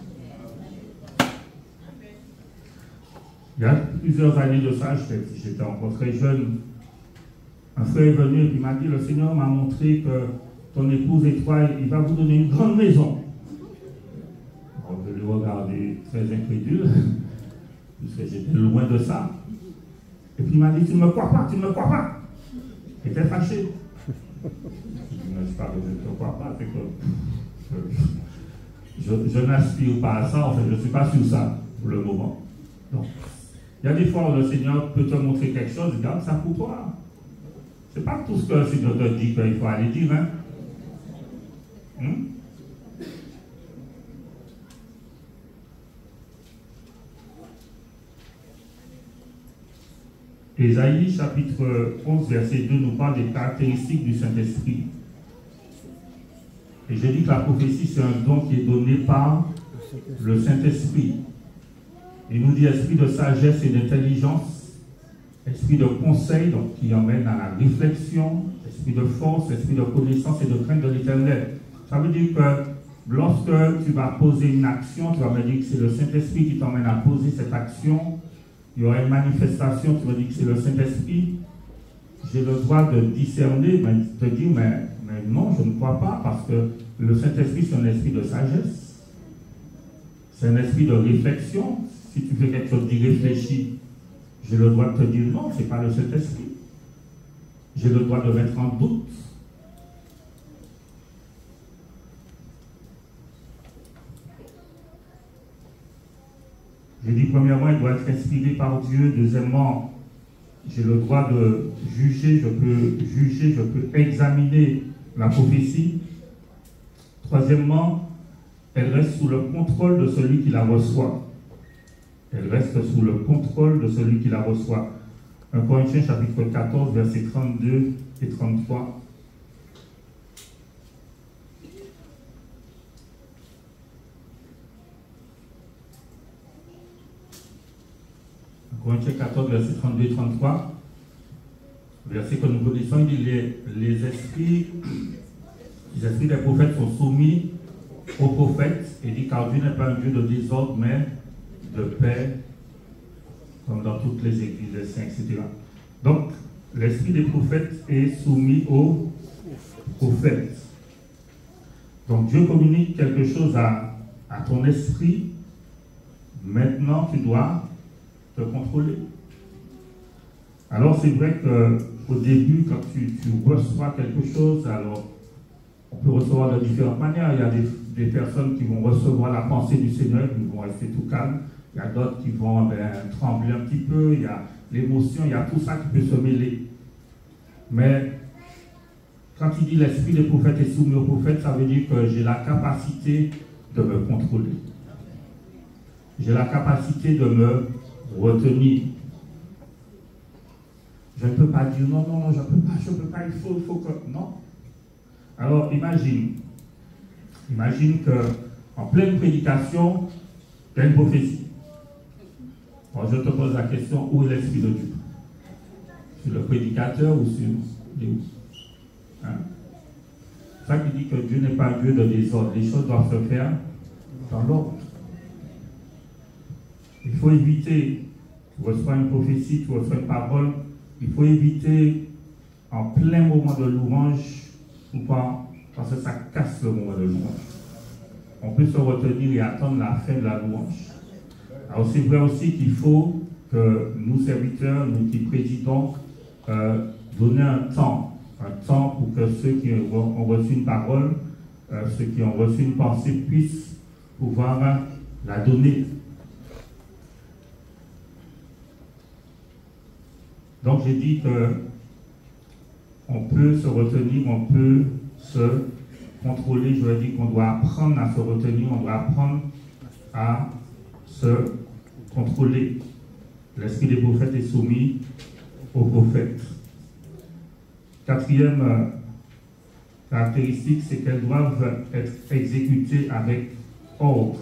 Il y a plusieurs années de ça, j'étais encore très jeune. Un frère est venu et il m'a dit, le Seigneur m'a montré que ton épouse et toi, il va vous donner une grande maison. Alors, je l'ai regardé très incrédule, puisque j'étais loin de ça. Et puis il m'a dit, tu ne me crois pas, tu ne me crois pas. Il était fâché. Je ne sais pas que je ne te crois pas, c'est que je n'aspire pas à ça, en fait, je ne suis pas sur ça pour le moment. Donc, il y a des fois où le Seigneur peut te montrer quelque chose, garde ça pour toi. Ce n'est pas tout ce que le Seigneur te dit qu'il faut aller dire, hein? Ésaïe chapitre 11, verset 2 nous parle des caractéristiques du Saint-Esprit. Et je dis que la prophétie, c'est un don qui est donné par le Saint-Esprit. Il nous dit esprit de sagesse et d'intelligence, esprit de conseil, donc qui emmène à la réflexion, esprit de force, esprit de connaissance et de crainte de l'Éternel. Ça veut dire que lorsque tu vas poser une action, tu vas me dire que c'est le Saint-Esprit qui t'emmène à poser cette action. Il y aura une manifestation, tu vas dire que c'est le Saint-Esprit. J'ai le droit de discerner, de dire, mais non, je ne crois pas, parce que le Saint-Esprit, c'est un esprit de sagesse. C'est un esprit de réflexion. Si tu fais quelque chose d'irréfléchi, j'ai le droit de te dire non, ce n'est pas le Saint-Esprit. J'ai le droit de mettre en doute. Je dis premièrement, il doit être inspiré par Dieu. Deuxièmement, j'ai le droit de juger, je peux examiner la prophétie. Troisièmement, elle reste sous le contrôle de celui qui la reçoit. Elle reste sous le contrôle de celui qui la reçoit. 1 Corinthiens chapitre 14, versets 32 et 33. 1 Corinthiens 14, versets 32 et 33. Verset que nous connaissons, il dit les esprits des prophètes sont soumis aux prophètes. Il dit car Dieu n'est pas un Dieu de désordre, mais de paix, comme dans toutes les églises des saints, etc. Donc, l'esprit des prophètes est soumis aux prophètes. Donc, Dieu communique quelque chose à ton esprit. Maintenant, tu dois te contrôler. Alors, c'est vrai qu'au début, quand tu reçois quelque chose, alors, on peut recevoir de différentes manières. Il y a des personnes qui vont recevoir la pensée du Seigneur, qui vont rester tout calmes. Il y a d'autres qui vont trembler un petit peu. Il y a l'émotion, il y a tout ça qui peut se mêler. Mais quand il dit l'esprit des prophètes est soumis aux prophètes, ça veut dire que j'ai la capacité de me contrôler. J'ai la capacité de me retenir. Je ne peux pas dire non, je ne peux pas, il faut que... Non. Alors imagine qu'en pleine prédication, il y a une prophétie. Alors, je te pose la question, où est l'Esprit de Dieu? Sur le prédicateur ou sur les où? Hein? C'est ça qui dit que Dieu n'est pas un Dieu de désordre. Les choses doivent se faire dans l'ordre. Il faut éviter, tu reçois une prophétie, tu reçois une parole, il faut éviter en plein moment de louange, ou pas, parce que ça casse le moment de louange. On peut se retenir et attendre la fin de la louange. Alors c'est vrai aussi qu'il faut que nous, serviteurs, nous qui présidons, donner un temps pour que ceux qui ont reçu une parole, ceux qui ont reçu une pensée puissent pouvoir la donner. Donc j'ai dit qu'on peut se retenir, on peut se contrôler. Je veux dire qu'on doit apprendre à se retenir, on doit apprendre à se contrôler. L'esprit des prophètes est soumis aux prophètes. Quatrième caractéristique, c'est qu'elles doivent être exécutées avec ordre.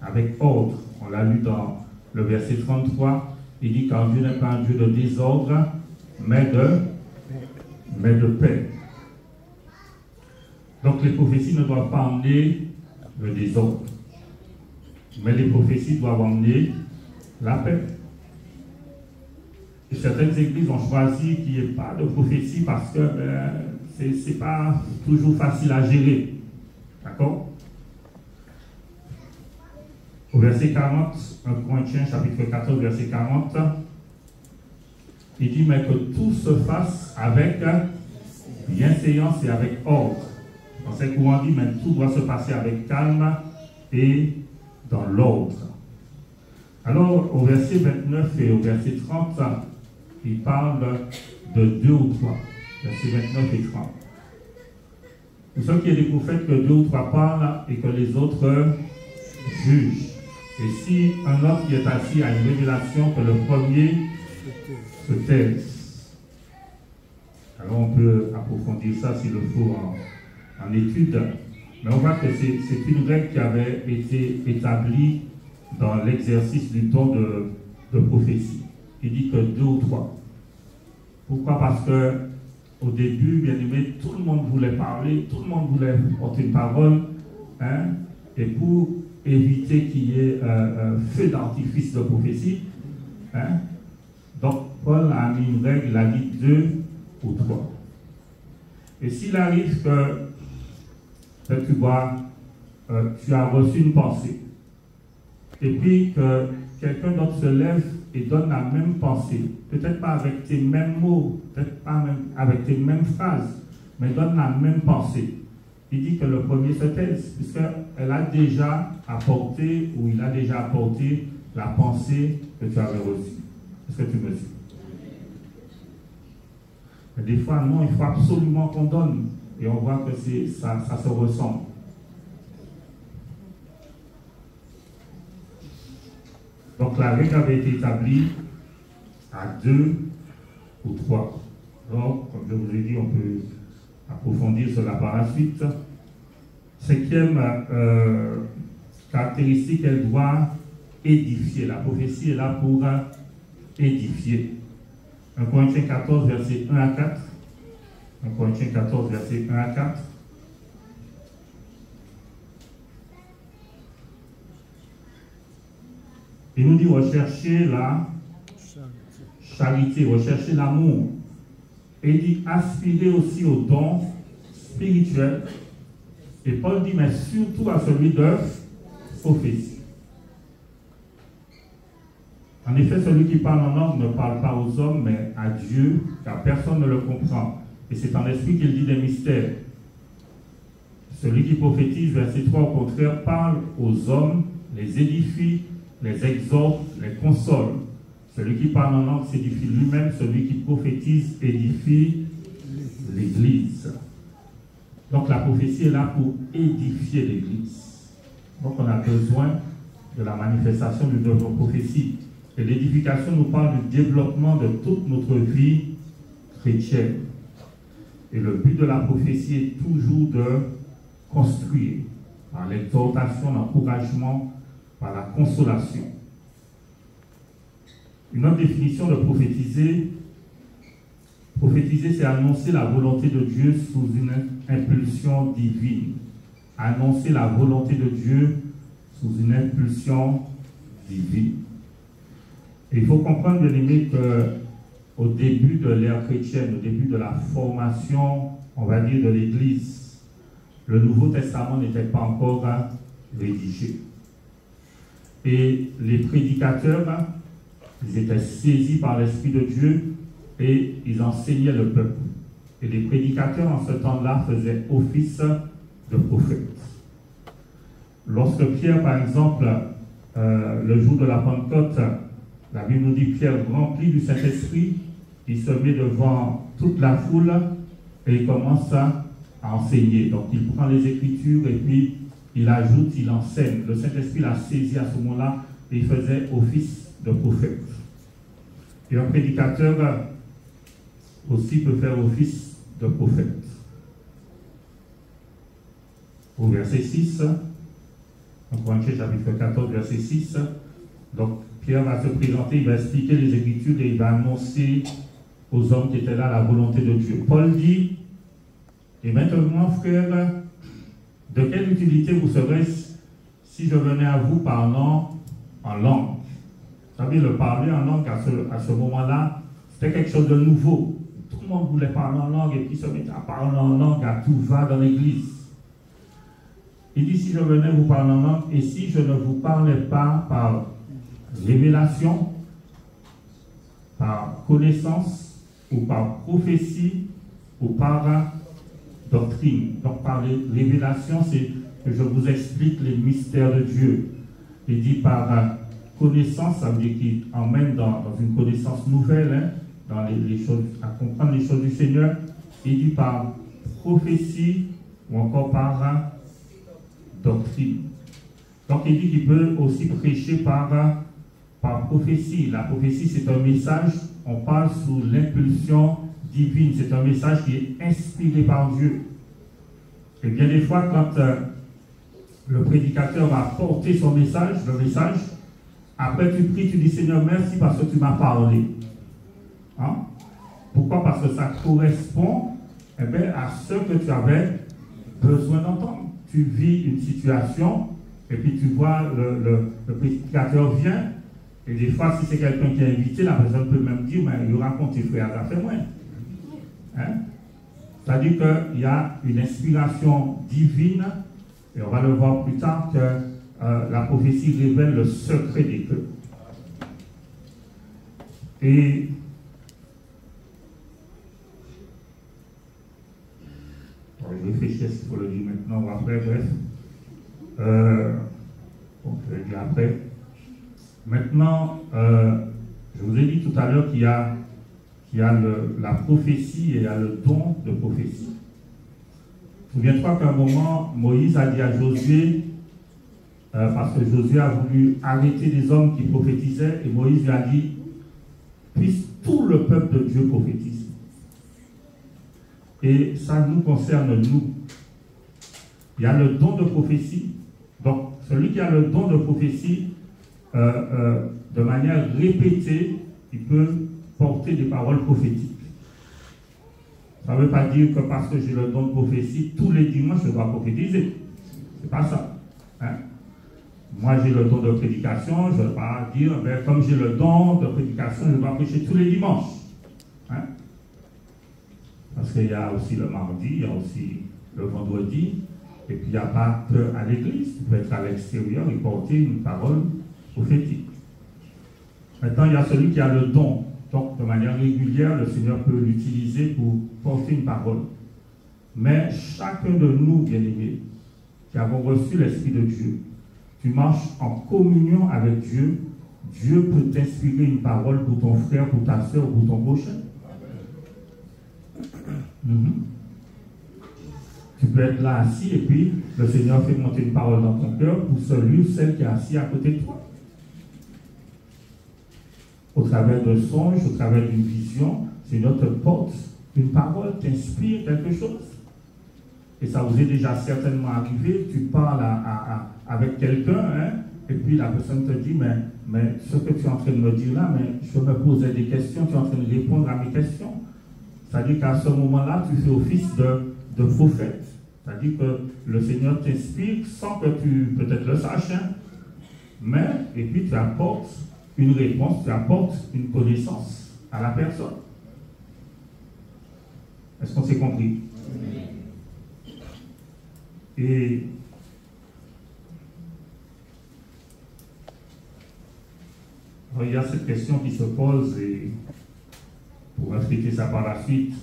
Avec ordre. On l'a lu dans le verset 33. Il dit car Dieu n'est pas un Dieu de désordre, mais de paix. Donc les prophéties ne doivent pas emmener le désordre, mais les prophéties doivent emmener la paix. Et certaines églises ont choisi qu'il n'y ait pas de prophétie parce que ce n'est pas toujours facile à gérer. D'accord? Au verset 40, 1 Corinthiens chapitre 14, verset 40, il dit mais que tout se fasse avec bienséance et avec ordre. Dans ces courants, dit mais tout doit se passer avec calme et dans l'ordre. Alors au verset 29 et au verset 30, il parle de 2 ou 3. Verset 29 et 30. Vous savez qu'il y a des prophètes que 2 ou 3 parlent et que les autres jugent. Et si un autre qui est assis a une révélation, que le premier se taise. Alors on peut approfondir ça s'il le faut en étude. Mais on voit que c'est une règle qui avait été établie dans l'exercice du don de prophétie. Il dit que 2 ou 3. Pourquoi? Parce que au début, bien aimé, tout le monde voulait parler, tout le monde voulait porter une parole, hein, et pour éviter qu'il y ait un feu d'artifice de prophétie, hein, donc Paul a mis une règle, il a dit 2 ou 3. Et s'il arrive que tu vois, tu as reçu une pensée, et puis que quelqu'un d'autre se lève et donne la même pensée, peut-être pas avec tes mêmes mots, peut-être pas même avec tes mêmes phrases, mais donne la même pensée. Il dit que le premier se taise, puisqu'elle a déjà apporté, ou il a déjà apporté la pensée que tu avais reçue. Est-ce que tu me suis? Mais des fois, non, il faut absolument qu'on donne, et on voit que ça se ressemble. Donc la règle avait été établie à 2 ou 3. Donc, comme je vous ai dit, on peut approfondir cela par la suite. 5e caractéristique, elle doit édifier. La prophétie est là pour édifier. 1 Corinthiens 14, verset 1 à 4. 1 Corinthiens 14, verset 1 à 4. Il nous dit rechercher la charité, rechercher l'amour. Et il dit aspirer aussi aux dons spirituels. Et Paul dit, mais surtout à celui de prophétie. En effet, celui qui parle en langue ne parle pas aux hommes, mais à Dieu, car personne ne le comprend. Et c'est en esprit qu'il dit des mystères. Celui qui prophétise, verset 3, au contraire, parle aux hommes, les édifie, les exhorte, les console. Celui qui parle en langue s'édifie lui-même, celui qui prophétise édifie l'Église. Donc la prophétie est là pour édifier l'Église. Donc on a besoin de la manifestation de notre prophétie. Et l'édification nous parle du développement de toute notre vie chrétienne. Et le but de la prophétie est toujours de construire, par l'exhortation, l'encouragement, par la consolation. Une autre définition de prophétiser, c'est annoncer la volonté de Dieu sous une impulsion divine. Annoncer la volonté de Dieu sous une impulsion divine. Et il faut comprendre, bien aimé, qu'au début de l'ère chrétienne, au début de la formation, on va dire, de l'Église, le Nouveau Testament n'était pas encore rédigé. Et les prédicateurs, ils étaient saisis par l'Esprit de Dieu et ils enseignaient le peuple. Et les prédicateurs, en ce temps-là, faisaient office de prophète. Lorsque Pierre, par exemple, le jour de la Pentecôte, la Bible nous dit Pierre, rempli du Saint-Esprit, il se met devant toute la foule et il commence à enseigner. Donc il prend les Écritures et puis il ajoute, il enseigne. Le Saint-Esprit l'a saisi à ce moment-là et il faisait office de prophète. Et un prédicateur aussi peut faire office de prophète. Au verset 6, en Corinthiens chapitre 14, verset 6, donc Pierre va se présenter, il va expliquer les Écritures et il va annoncer aux hommes qui étaient là la volonté de Dieu. Paul dit, et maintenant frères, de quelle utilité vous serait-ce si je venais à vous parlant en langue? Vous savez, le parler en langue à ce moment-là, c'était quelque chose de nouveau. Tout le monde voulait parler en langue et puis se mettre à parler en langue à tout va dans l'église. Il dit, si je venais vous parler en langue et si je ne vous parlais pas par révélation, par connaissance ou par prophétie ou par doctrine. Donc par révélation, c'est que je vous explique les mystères de Dieu. Il dit par connaissance, ça veut dire qu'il emmène dans une connaissance nouvelle, hein, dans les choses, à comprendre les choses du Seigneur. Il dit par prophétie ou encore par doctrine. Donc il dit qu'il peut aussi prêcher par prophétie. La prophétie, c'est un message, on parle sous l'impulsion divine. C'est un message qui est inspiré par Dieu. Et bien des fois, quand le prédicateur va porter son message, le message. Après, tu pries, tu dis Seigneur, merci parce que tu m'as parlé. Hein? Pourquoi? Parce que ça correspond à ce que tu avais besoin d'entendre. Tu vis une situation et puis tu vois le prédicateur vient. Et des fois, si c'est quelqu'un qui est invité, la personne peut même dire, mais il raconte tes frères, ça fait moins. Hein? C'est-à-dire qu'il y a une inspiration divine, et on va le voir plus tard, que la prophétie révèle le secret des cœurs. Et je réfléchis à ce qu'il faut le dire maintenant ou après, bref. Je vais le dire après. Maintenant, je vous ai dit tout à l'heure qu'il y a, la prophétie et il y a le don de prophétie. Souviens-toi qu'à un moment, Moïse a dit à Josué, parce que Josué a voulu arrêter des hommes qui prophétisaient, et Moïse lui a dit, puisse tout le peuple de Dieu prophétise. Et ça nous concerne, nous. Il y a le don de prophétie. Donc, celui qui a le don de prophétie, de manière répétée, il peut porter des paroles prophétiques. Ça ne veut pas dire que parce que j'ai le don de prophétie, tous les dimanches, je dois prophétiser. C'est pas ça. Hein? Moi, j'ai le don de prédication, je ne vais pas dire, comme j'ai le don de prédication, je dois prêcher tous les dimanches. Hein? Parce qu'il y a aussi le mardi, il y a aussi le vendredi, et puis il n'y a pas qu'à l'église, tu peux être à l'extérieur et porter une parole prophétique. Maintenant, il y a celui qui a le don. Donc, de manière régulière, le Seigneur peut l'utiliser pour porter une parole. Mais chacun de nous, bien-aimés, qui avons reçu l'Esprit de Dieu, tu marches en communion avec Dieu, Dieu peut t'inspirer une parole pour ton frère, pour ta soeur, pour ton prochain. Tu peux être là assis et puis le Seigneur fait monter une parole dans ton cœur pour celui ou celle qui est assis à côté de toi. Au travers d'un songe, au travers d'une vision, le Seigneur te porte une parole, t'inspire quelque chose. Et ça vous est déjà certainement arrivé, tu parles avec quelqu'un, hein, et puis la personne te dit, mais ce que tu es en train de me dire là, mais je me posais des questions, tu es en train de répondre à mes questions. C'est-à-dire qu'à ce moment-là, tu fais office de prophète. C'est-à-dire que le Seigneur t'inspire sans que tu peut-être le saches, hein, mais, et puis tu apportes une réponse, tu apportes une connaissance à la personne. Est-ce qu'on s'est compris? Et il y a cette question qui se pose, et pour expliquer ça par la suite,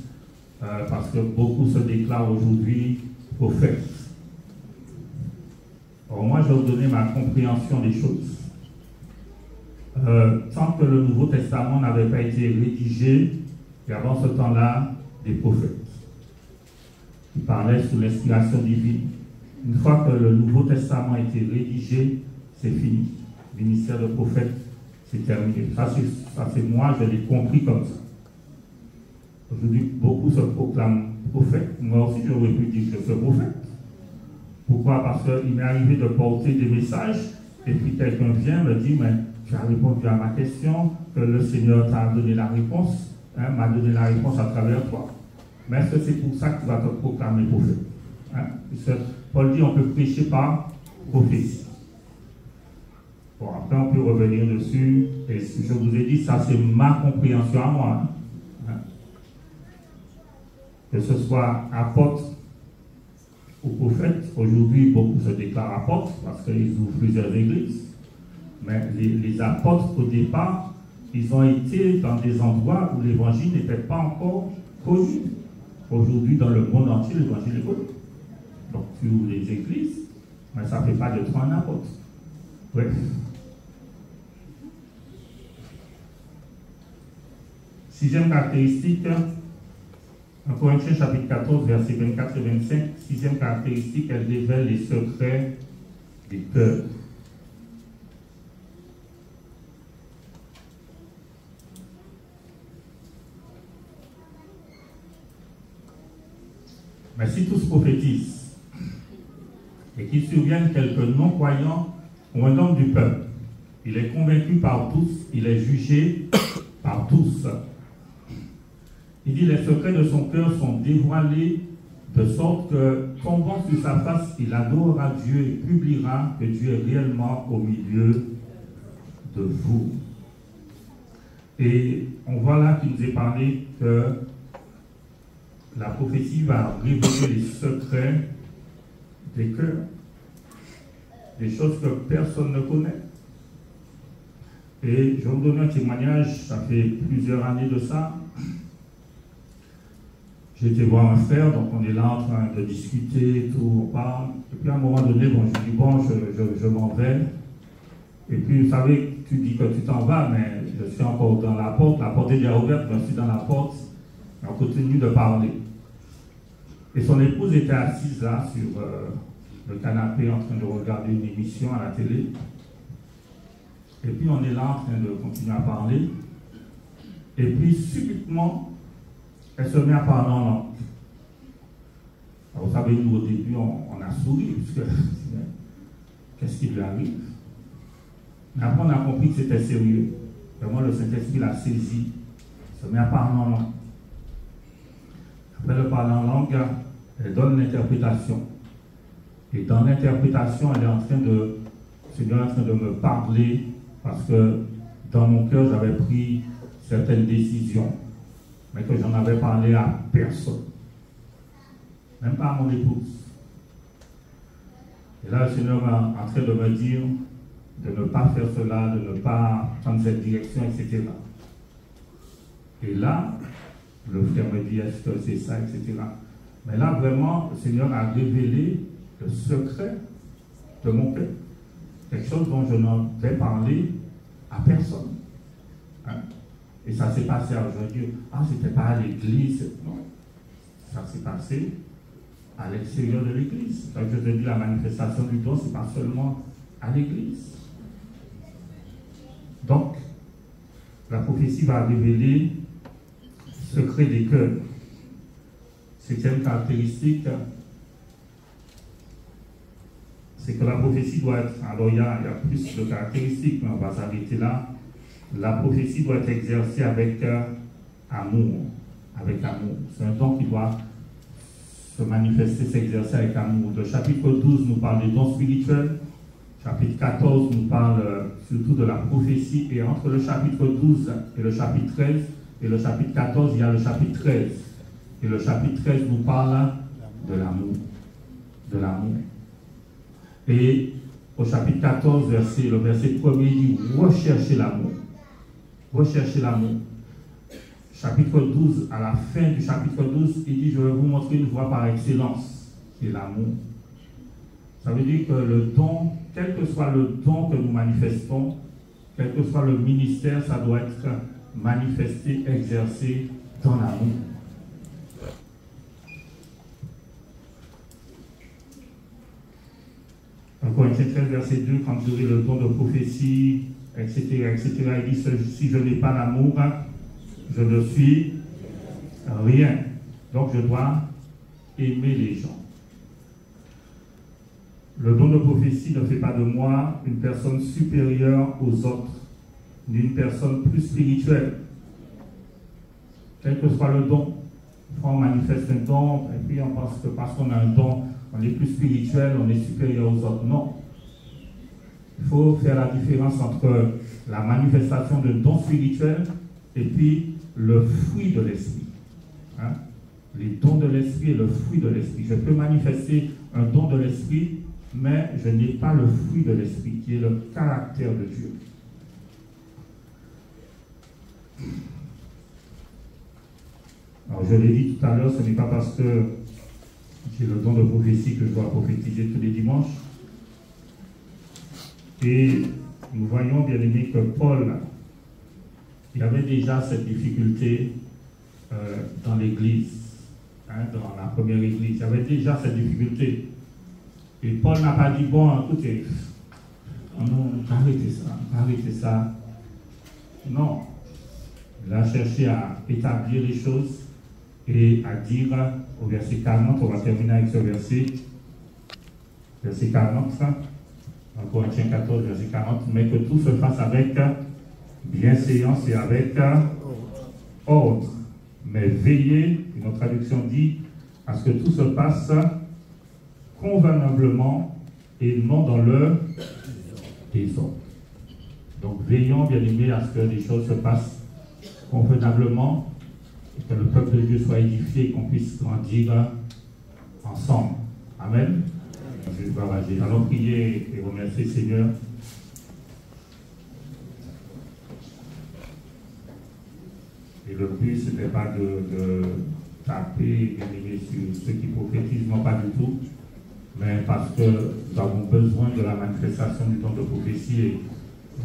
parce que beaucoup se déclarent aujourd'hui prophètes. Alors moi, je vais vous donner ma compréhension des choses. Tant que le Nouveau Testament n'avait pas été rédigé, et avant ce temps-là, des prophètes qui parlaient sous l'inspiration divine. Une fois que le Nouveau Testament a été rédigé, c'est fini. Le ministère de prophète, c'est terminé. Ça, c'est moi, je l'ai compris comme ça. Aujourd'hui, beaucoup se proclament prophètes. Moi aussi, j'aurais pu dire que je suis prophète. Pourquoi? Parce qu'il m'est arrivé de porter des messages, et puis quelqu'un vient me dit, mais tu as répondu à ma question, que le Seigneur t'a donné la réponse, hein, m'a donné la réponse à travers toi. Mais est-ce que c'est pour ça que tu vas te proclamer prophète? Hein? Puisque Paul dit on peut prêcher par prophétie. Bon, après on peut revenir dessus, et je vous ai dit, ça c'est ma compréhension à moi. Hein? Que ce soit apôtre ou prophète, aujourd'hui beaucoup se déclarent apôtres parce qu'ils ouvrent plusieurs églises. Mais les apôtres, au départ, ils ont été dans des endroits où l'évangile n'était pas encore connu. Aujourd'hui, dans le monde entier, l'évangile est connu. Donc, tu ouvres les églises, mais ça ne fait pas de toi un apôtre. Bref. Sixième caractéristique, 1 Corinthiens chapitre 14, versets 24 et 25, sixième caractéristique, elle révèle les secrets des cœurs. Mais si tous prophétisent, et qu'il survienne quelques non-croyants ou un homme du peuple. Il est convaincu par tous, il est jugé par tous. Il dit, les secrets de son cœur sont dévoilés de sorte que, tombant sur sa face, il adorera Dieu et publiera que Dieu est réellement au milieu de vous. Et on voit là qu'il nous est parlé que la prophétie va révéler les secrets des cœurs, des choses que personne ne connaît. Et je vais vous donner un témoignage, ça fait plusieurs années de ça. J'ai été voir un frère, donc on est là en train de discuter, tout, on parle. Et puis à un moment donné, bon, je dis, bon, je m'en vais. Et puis, vous savez, tu dis que tu t'en vas, mais je suis encore dans la porte est déjà ouverte, je suis dans la porte, et on continue de parler. Et son épouse était assise là, sur le canapé, en train de regarder une émission à la télé. Et puis, on est là en train de continuer à parler. Et puis, subitement, elle se met à parler en langue. Alors, vous savez, nous, au début, on a souri, parce que qu'est-ce qui lui arrive? Mais après, on a compris que c'était sérieux. Vraiment, le Saint-Esprit l'a saisi. Il se met à parler en langue. Après le parler en langue, elle donne l'interprétation. Et dans l'interprétation, elle est en train de, Seigneur est en train de me parler, parce que dans mon cœur, j'avais pris certaines décisions, mais que j'en avais parlé à personne. Même pas à mon épouse. Et là, le Seigneur est en train de me dire de ne pas faire cela, de ne pas prendre cette direction, etc. Et là, le frère me dit, est-ce que c'est ça, etc. Mais là, vraiment, le Seigneur a révélé le secret de mon cœur. Quelque chose dont je n'avais parlé à personne. Hein? Et ça s'est passé aujourd'hui. Ah, c'était pas à l'église. Non. Ça s'est passé à l'extérieur de l'église. Quand je te dis la manifestation du don, c'est pas seulement à l'église. Donc, la prophétie va révéler le secret des cœurs. Septième caractéristique, c'est que la prophétie doit être, alors il y a plus de caractéristiques, mais on va s'arrêter là. La prophétie doit être exercée avec amour. Avec amour. C'est un don qui doit se manifester, s'exercer avec amour. Le chapitre 12 nous parle des dons spirituels. Chapitre 14 nous parle surtout de la prophétie. Et entre le chapitre 12 et le chapitre 13, et le chapitre 14, il y a le chapitre 13. Et le chapitre 13 nous parle de l'amour. De l'amour. Et au chapitre 14, le verset 1er dit « Recherchez l'amour ». Recherchez l'amour. Chapitre 12, à la fin du chapitre 12, il dit « Je vais vous montrer une voie par excellence », qui est l'amour. Ça veut dire que le don, quel que soit le don que nous manifestons, quel que soit le ministère, ça doit être manifesté, exercé dans l'amour. En Corinthiens 13, verset 2, quand vous aurez le don de prophétie, etc., il dit, si je n'ai pas l'amour, je ne suis rien. Donc je dois aimer les gens. Le don de prophétie ne fait pas de moi une personne supérieure aux autres, ni une personne plus spirituelle. Quel que soit le don, on manifeste un don, et puis on pense que parce qu'on a un don, on est plus spirituel, on est supérieur aux autres. Non. Il faut faire la différence entre la manifestation d'un don spirituel et puis le fruit de l'esprit. Hein? Les dons de l'esprit et le fruit de l'esprit. Je peux manifester un don de l'esprit, mais je n'ai pas le fruit de l'esprit, qui est le caractère de Dieu. Alors, je l'ai dit tout à l'heure, ce n'est pas parce que j'ai le don de prophétie que je dois prophétiser tous les dimanches. Et nous voyons, bien aimé, que Paul, il avait déjà cette difficulté dans l'église, hein, dans la première église. Il avait déjà cette difficulté. Et Paul n'a pas dit, bon, écoutez, arrêtez ça. Non. Il a cherché à établir les choses et à dire au verset 40, on va terminer avec ce verset, verset 40, en Corinthiens 14, verset 40, mais que tout se fasse avec bienséance et avec ordre. Mais veillez, une autre traduction dit, à ce que tout se passe convenablement et non dans le désordre. Donc veillons, bien aimés, à ce que les choses se passent convenablement, et que le peuple de Dieu soit édifié et qu'on puisse grandir ensemble. Amen. Allons prier et remercier le Seigneur. Et le but, ce n'est pas de taper, bien aimés, sur ceux qui prophétisent, non pas du tout, mais parce que nous avons besoin de la manifestation du don de prophétie et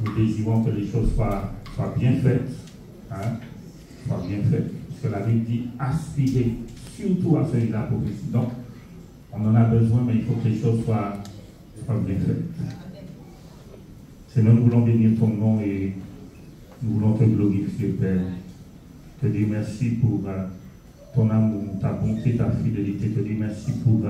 nous désirons que les choses soient bien faites. Hein, soient bien faites. Parce que la Bible dit aspirer surtout à celui de la prophétie. Donc, on en a besoin, mais il faut que les choses soient bien faites. Seigneur, nous voulons bénir ton nom et nous voulons te glorifier, Père. Te dire merci pour ton amour, ta bonté, ta fidélité. Te dire merci pour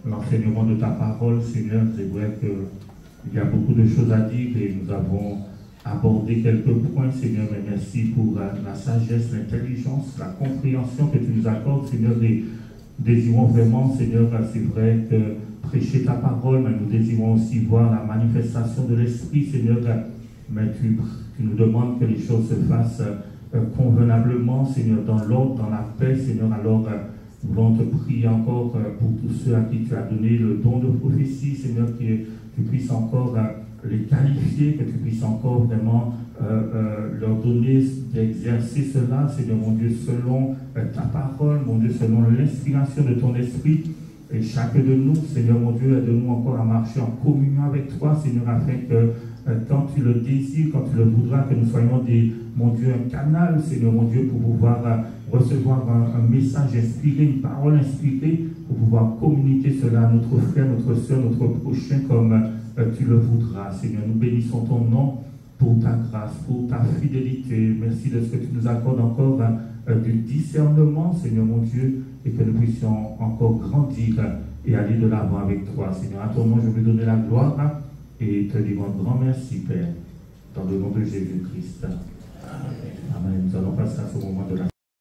l'enseignement de ta parole, Seigneur. C'est vrai qu'il y a beaucoup de choses à dire et nous avons abordé quelques points, Seigneur. Mais merci pour la sagesse, l'intelligence, la compréhension que tu nous accordes, Seigneur. Désirons vraiment, Seigneur, c'est vrai que prêcher ta parole, mais nous désirons aussi voir la manifestation de l'Esprit, Seigneur. Mais tu nous demandes que les choses se fassent convenablement, Seigneur, dans l'ordre, dans la paix, Seigneur. Alors, nous voulons te prier encore pour tous ceux à qui tu as donné le don de prophétie, Seigneur, que tu puisses encore les qualifier, que tu puisses encore vraiment leur donner d'exercer cela, Seigneur, mon Dieu, selon ta parole, mon Dieu, selon l'inspiration de ton esprit. Et chacun de nous, Seigneur, mon Dieu, aide-nous encore à marcher en communion avec toi, Seigneur, afin que quand tu le désires, quand tu le voudras, que nous soyons mon Dieu, un canal, Seigneur, mon Dieu, pour pouvoir recevoir un message inspiré, une parole inspirée, pour pouvoir communiquer cela à notre frère, notre soeur, notre prochain, comme tu le voudras. Seigneur, nous bénissons ton nom pour ta grâce, pour ta fidélité. Merci de ce que tu nous accordes encore du discernement, Seigneur, mon Dieu, et que nous puissions encore grandir et aller de l'avant avec toi. Seigneur, à ton nom, je veux donner la gloire et te dire un grand merci, Père, dans le nom de Jésus-Christ. Amen. Nous allons passer à ce moment de la